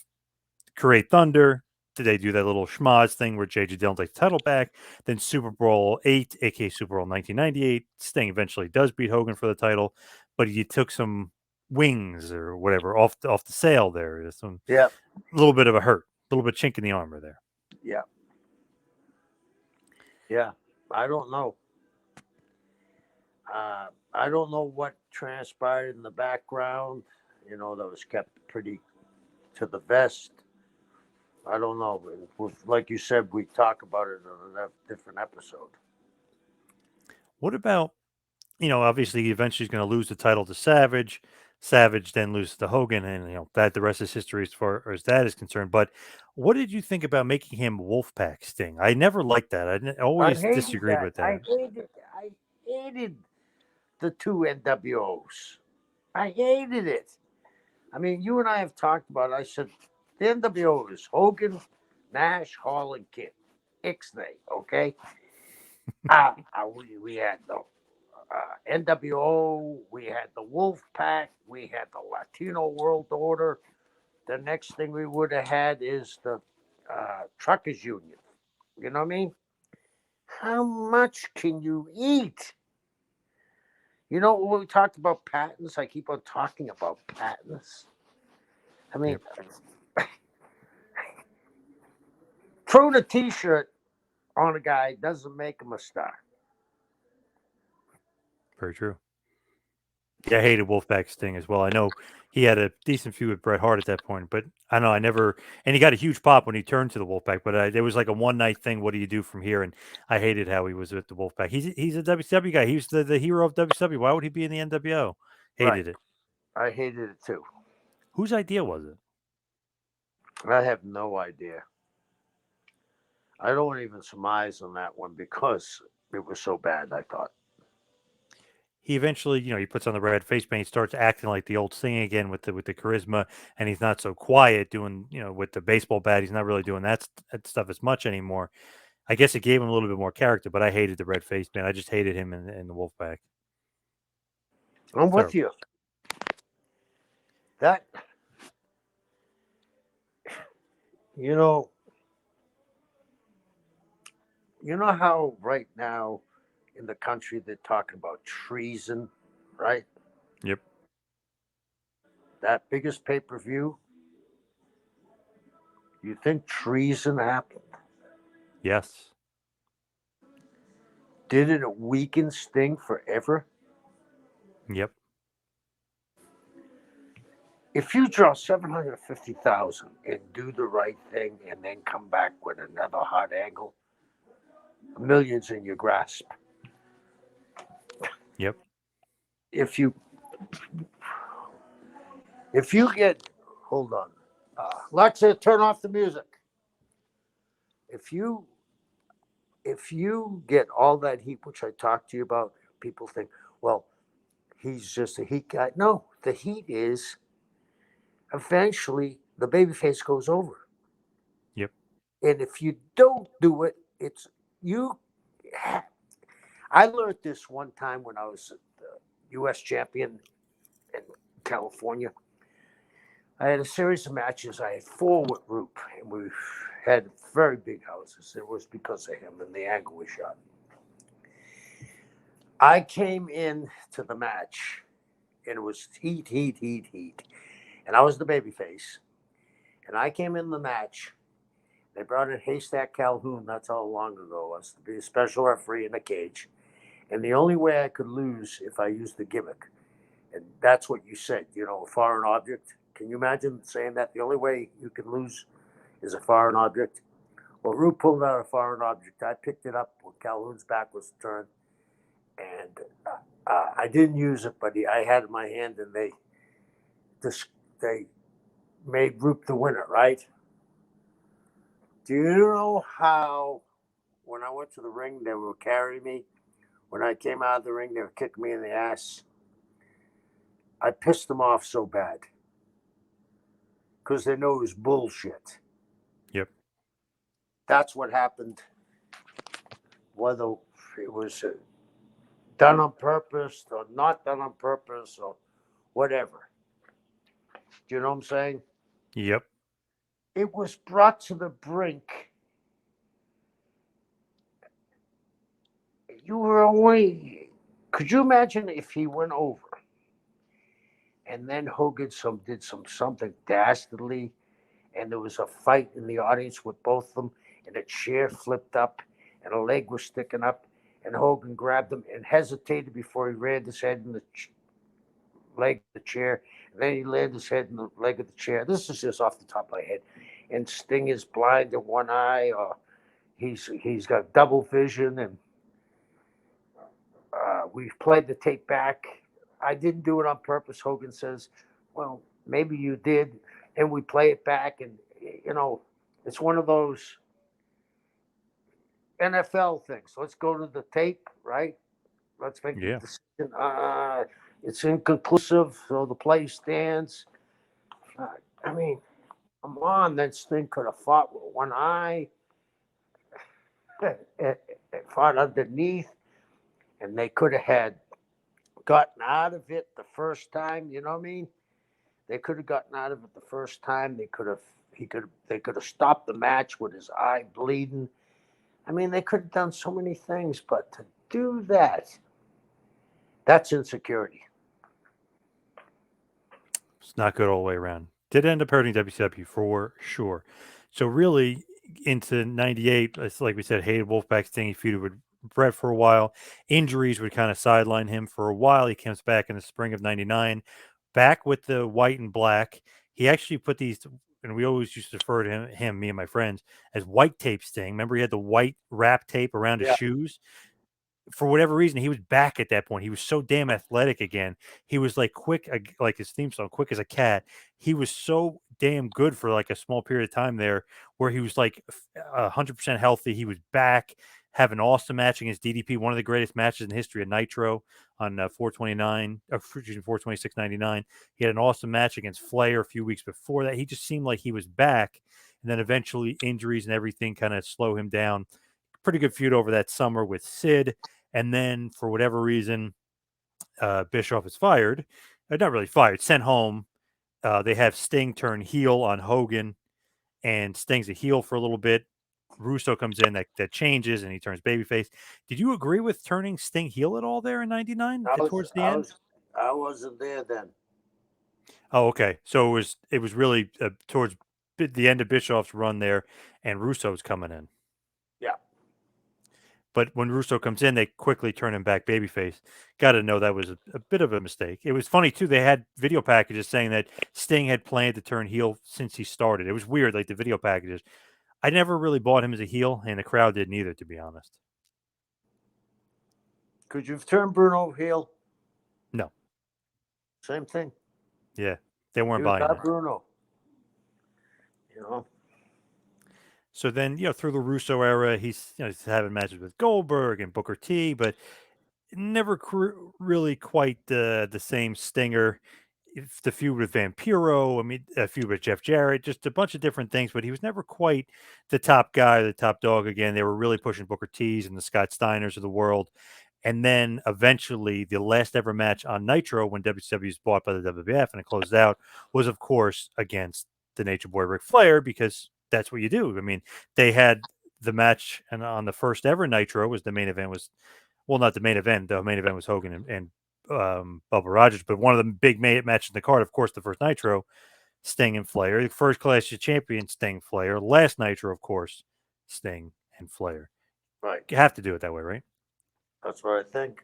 create thunder. Did they do that little schmaz thing where J.J. Dillon takes the title back? Then Super Bowl 8, aka Super Bowl 1998, Sting eventually does beat Hogan for the title, but he took some wings or whatever off the sail there. There's some Yeah, little bit of a hurt, a little bit chink in the armor there. yeah, yeah. I don't know. I don't know what transpired in the background. That was kept pretty to the vest. I don't know. Like you said, we talk about it on a different episode. What about, obviously eventually he's going to lose the title to Savage. Savage then loses to Hogan, and that the rest is history as far as that is concerned. But what did you think about making him Wolfpack Sting? I never liked that. I Always hated disagreed that. with that. I hated the two NWOs. I hated it. I mean, you and I have talked about it. I said the NWO is Hogan, Nash, Hall, and Kidd. Ixnay, okay? We had the NWO, we had the Wolf Pack, we had the Latino World Order. The next thing we would have had is the Truckers Union. You know what I mean? How much can you eat? You know, when we talked about patents, I keep on talking about patents. I mean, Yep, throwing a t shirt on a guy doesn't make him a star. very true. Yeah, I hated Wolfpack Sting as well. I know he had a decent feud with Bret Hart at that point, but I know I never. And he got a huge pop when he turned to the Wolfpack. But there was like a one night thing. What do you do from here? And I hated how he was with the Wolfpack. He's a WCW guy. He's the hero of WCW. Why would he be in the NWO? Right. Hated it. I hated it too. Whose idea was it? I have no idea. I don't even surmise on that one because it was so bad, I thought. He eventually, he puts on the red face paint, starts acting like the old Sting again with the charisma, and he's not so quiet doing, with the baseball bat. He's not really doing that stuff as much anymore. I guess it gave him a little bit more character, but I hated the red face paint. I just hated him in the Wolfpack. I'm with Terrible. you. That, you know, how right now in the country they're talking about treason, right? Yep. That biggest pay per view, you think treason happened? Yes. Didn't it weaken Sting forever? Yep. If you draw 750,000 and do the right thing and then come back with another hot angle, millions in your grasp. Yep. If you get, hold on, Alexa, turn off the music. If you get all that heat, which I talked to you about, people think, well, he's just a heat guy. No, the heat is eventually the babyface goes over. Yep. And if you don't do it, it's you. I learned this one time when I was U.S. champion in California. I had a series of matches. I had 4 with Roop, and we had very big houses. It was because of him and the angle we shot. I came in to the match, and it was heat. And I was the babyface. And I came in the match. They brought in Haystack Calhoun, that's how long ago it was, to be a special referee in a cage. And the only way I could lose if I used the gimmick. And that's what you said, a foreign object. Can you imagine saying that? The only way you can lose is a foreign object. Well, Root pulled out a foreign object. I picked it up when Calhoun's back was turned. And I didn't use it, but I had it in my hand, and they made Root the winner, right? Do you know how, when I went to the ring, they were carrying me? When I came out of the ring, they were kicking me in the ass. I pissed them off so bad because they know it was bullshit. Yep. That's what happened. Whether it was done on purpose or not done on purpose or whatever. Do you know what I'm saying? Yep. It was brought to the brink. You were only. Could you imagine if he went over and then Hogan did something dastardly, and there was a fight in the audience with both of them, and a chair flipped up, and a leg was sticking up, and Hogan grabbed him and hesitated before he rammed his head in the leg of the chair, and then he landed his head in the leg of the chair. This is just off the top of my head. And Sting is blind in one eye, or he's got double vision, and we've played the tape back. I didn't do it on purpose. Hogan says, well, maybe you did. And we play it back. And, it's one of those NFL things. Let's go to the tape, right? Let's make the Yeah. decision. It's inconclusive, so the play stands. I mean, come on. That Sting could have fought with one eye, fought underneath, and they could have had gotten out of it the first time. You know what I mean? They could have gotten out of it the first time. They could have stopped the match with his eye bleeding. I mean, they could have done so many things, but to do that, that's insecurity. It's not good all the way around. Did end up hurting WCW for sure. So really into 98, it's like we said, hated Wolfpack Sting. He feuded with Brett for a while. Injuries would kind of sideline him for a while. He comes back in the spring of 99, back with the white and black. He actually put these, and we always used to refer to him, me and my friends, as white tape Sting. Remember, he had the white wrap tape around his Yeah. shoes? For whatever reason, he was back at that point. He was so damn athletic again. He was like quick, like his theme song, quick as a cat. He was so damn good for like a small period of time there, where he was like 100% healthy. He was back, have an awesome match against DDP, one of the greatest matches in history of Nitro on 429, 426.99. He had an awesome match against Flair a few weeks before that. He just seemed like he was back, and then eventually injuries and everything kind of slow him down. Pretty good feud over that summer with Sid. And then for whatever reason, Bischoff is fired. Not really fired, sent home. They have Sting turn heel on Hogan, and Sting's a heel for a little bit. Russo comes in, that changes, and he turns babyface. Did you agree with turning Sting heel at all there in '99 towards the end? I wasn't there then. Oh, okay. So it was really towards the end of Bischoff's run there, and Russo's coming in. Yeah. But when Russo comes in, they quickly turn him back babyface. Got to know that was a bit of a mistake. It was funny, too. They had video packages saying that Sting had planned to turn heel since he started. It was weird, like the video packages. I never really bought him as a heel, and the crowd didn't either, to be honest. Could you have turned Bruno heel? No. Same thing. Yeah. They weren't He was buying not it. Bruno. So then, through the Russo era, he's having matches with Goldberg and Booker T, but never really quite the same stinger. The feud with Vampiro, I mean, a feud with Jeff Jarrett, just a bunch of different things, but he was never quite the top guy, the top dog again. They were really pushing Booker T's and the Scott Steiners of the world. And then eventually, the last ever match on Nitro, when WCW was bought by the WWF and it closed out, was, of course, against the Nature Boy Ric Flair, because that's what you do. I mean, they had the match, and on the first ever Nitro, was the main event was, well, not the main event. The main event was Hogan and Bubba Rogers, but one of the big matches in the card, of course, the first Nitro, Sting and Flair. The first Clash of Champions, Sting, Flair. Last Nitro, of course, Sting and Flair. Right. You have to do it that way, right? That's what I think.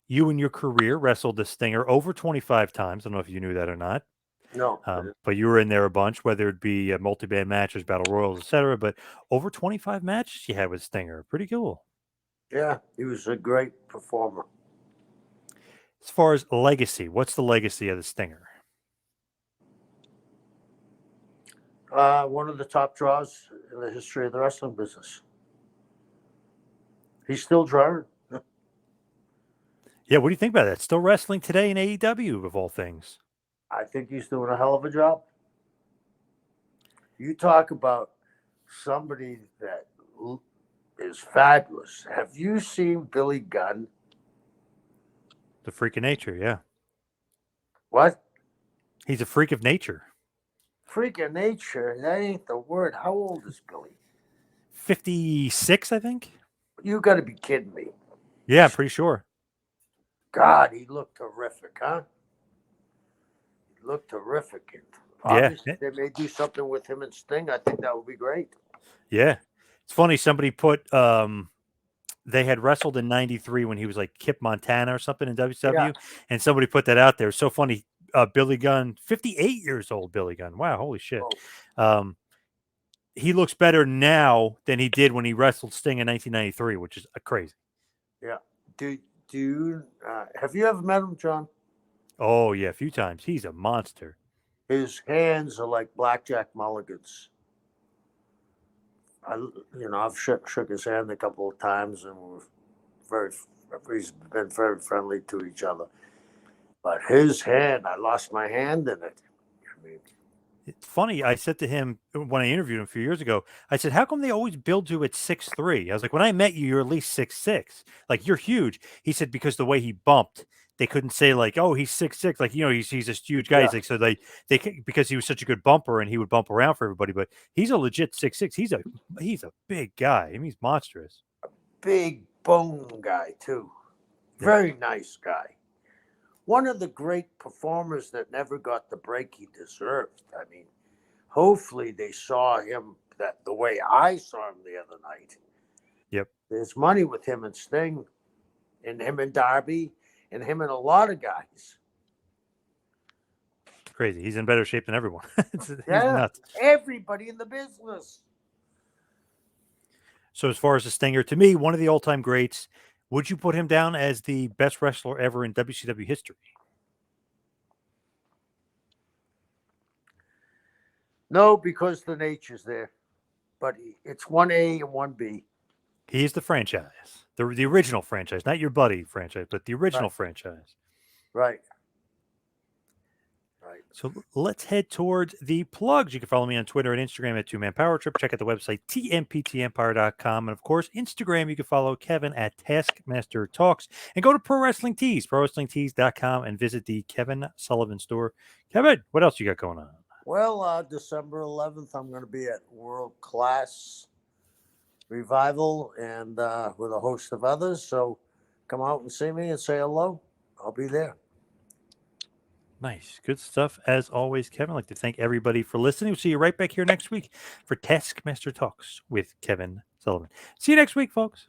You in your career wrestled the Stinger over 25 times. I don't know if you knew that or not. No. But you were in there a bunch, whether it be multi-band matches, battle royals, etc. But over 25 matches you had with Stinger. Pretty cool. Yeah, he was a great performer. As far as legacy, what's the legacy of the Stinger? One of the top draws in the history of the wrestling business. He's still drawing. Yeah, what do you think about that? Still wrestling today in AEW, of all things. I think he's doing a hell of a job. You talk about somebody that is fabulous. Have you seen Billy Gunn? The freak of nature, yeah. What? He's a freak of nature. Freak of nature? That ain't the word. How old is Billy? 56, I think. You got to be kidding me. Yeah, I'm pretty sure. God, he looked terrific, huh? He looked terrific. And obviously, they may do something with him and Sting. I think that would be great. Yeah. It's funny, somebody put they had wrestled in 93 when he was like Kip Montana or something in WCW, and somebody put that out there. So funny. Billy Gunn, 58 years old, Billy Gunn. Wow, holy shit. He looks better now than he did when he wrestled Sting in 1993, which is crazy. Yeah. Do dude. Have you ever met him, John? Oh, yeah, a few times. He's a monster. His hands are like blackjack mulligans. I've shook his hand a couple of times, and we've been very friendly to each other. But his hand, I lost my hand in it. I mean, It's funny. I said to him when I interviewed him a few years ago, I said, "How come they always build you at 6'3"?" I was like, "When I met you, you're at least 6'6". Like you're huge." He said, "Because the way he bumped, they couldn't say like, oh, he's 6'6". Like he's this huge guy. yeah, He's like, so because he was such a good bumper and he would bump around for everybody. But he's a legit 6'6". He's a big guy. I mean, he's monstrous. big bone guy too. Yep. Very nice guy. One of the great performers that never got the break he deserved. I mean, hopefully they saw him the way I saw him the other night. Yep. There's money with him and Sting, and him and Darby, and him and a lot of guys. Crazy. He's in better shape than everyone. He's Yeah, nuts. everybody in the business. So as far as the Stinger, to me, one of the all-time greats. Would you put him down as the best wrestler ever in WCW history? No, because the nature's there. But it's 1A and 1B. He is the franchise, the original franchise, not your buddy franchise, but the original franchise. Right. So let's head towards the plugs. You can follow me on Twitter and Instagram at 2Man Power Trip. Check out the website, tmptempire.com. And of course, Instagram, you can follow Kevin at Taskmaster Talks. And go to Pro Wrestling Tees, prowrestlingtees.com, and visit the Kevin Sullivan store. Kevin, what else you got going on? Well, December 11th, I'm going to be at World Class Revival and with a host of others. So come out and see me and say hello. I'll be there. Nice. Good stuff. As always, Kevin, I'd like to thank everybody for listening. We'll see you right back here next week for Taskmaster Talks with Kevin Sullivan. See you next week, folks.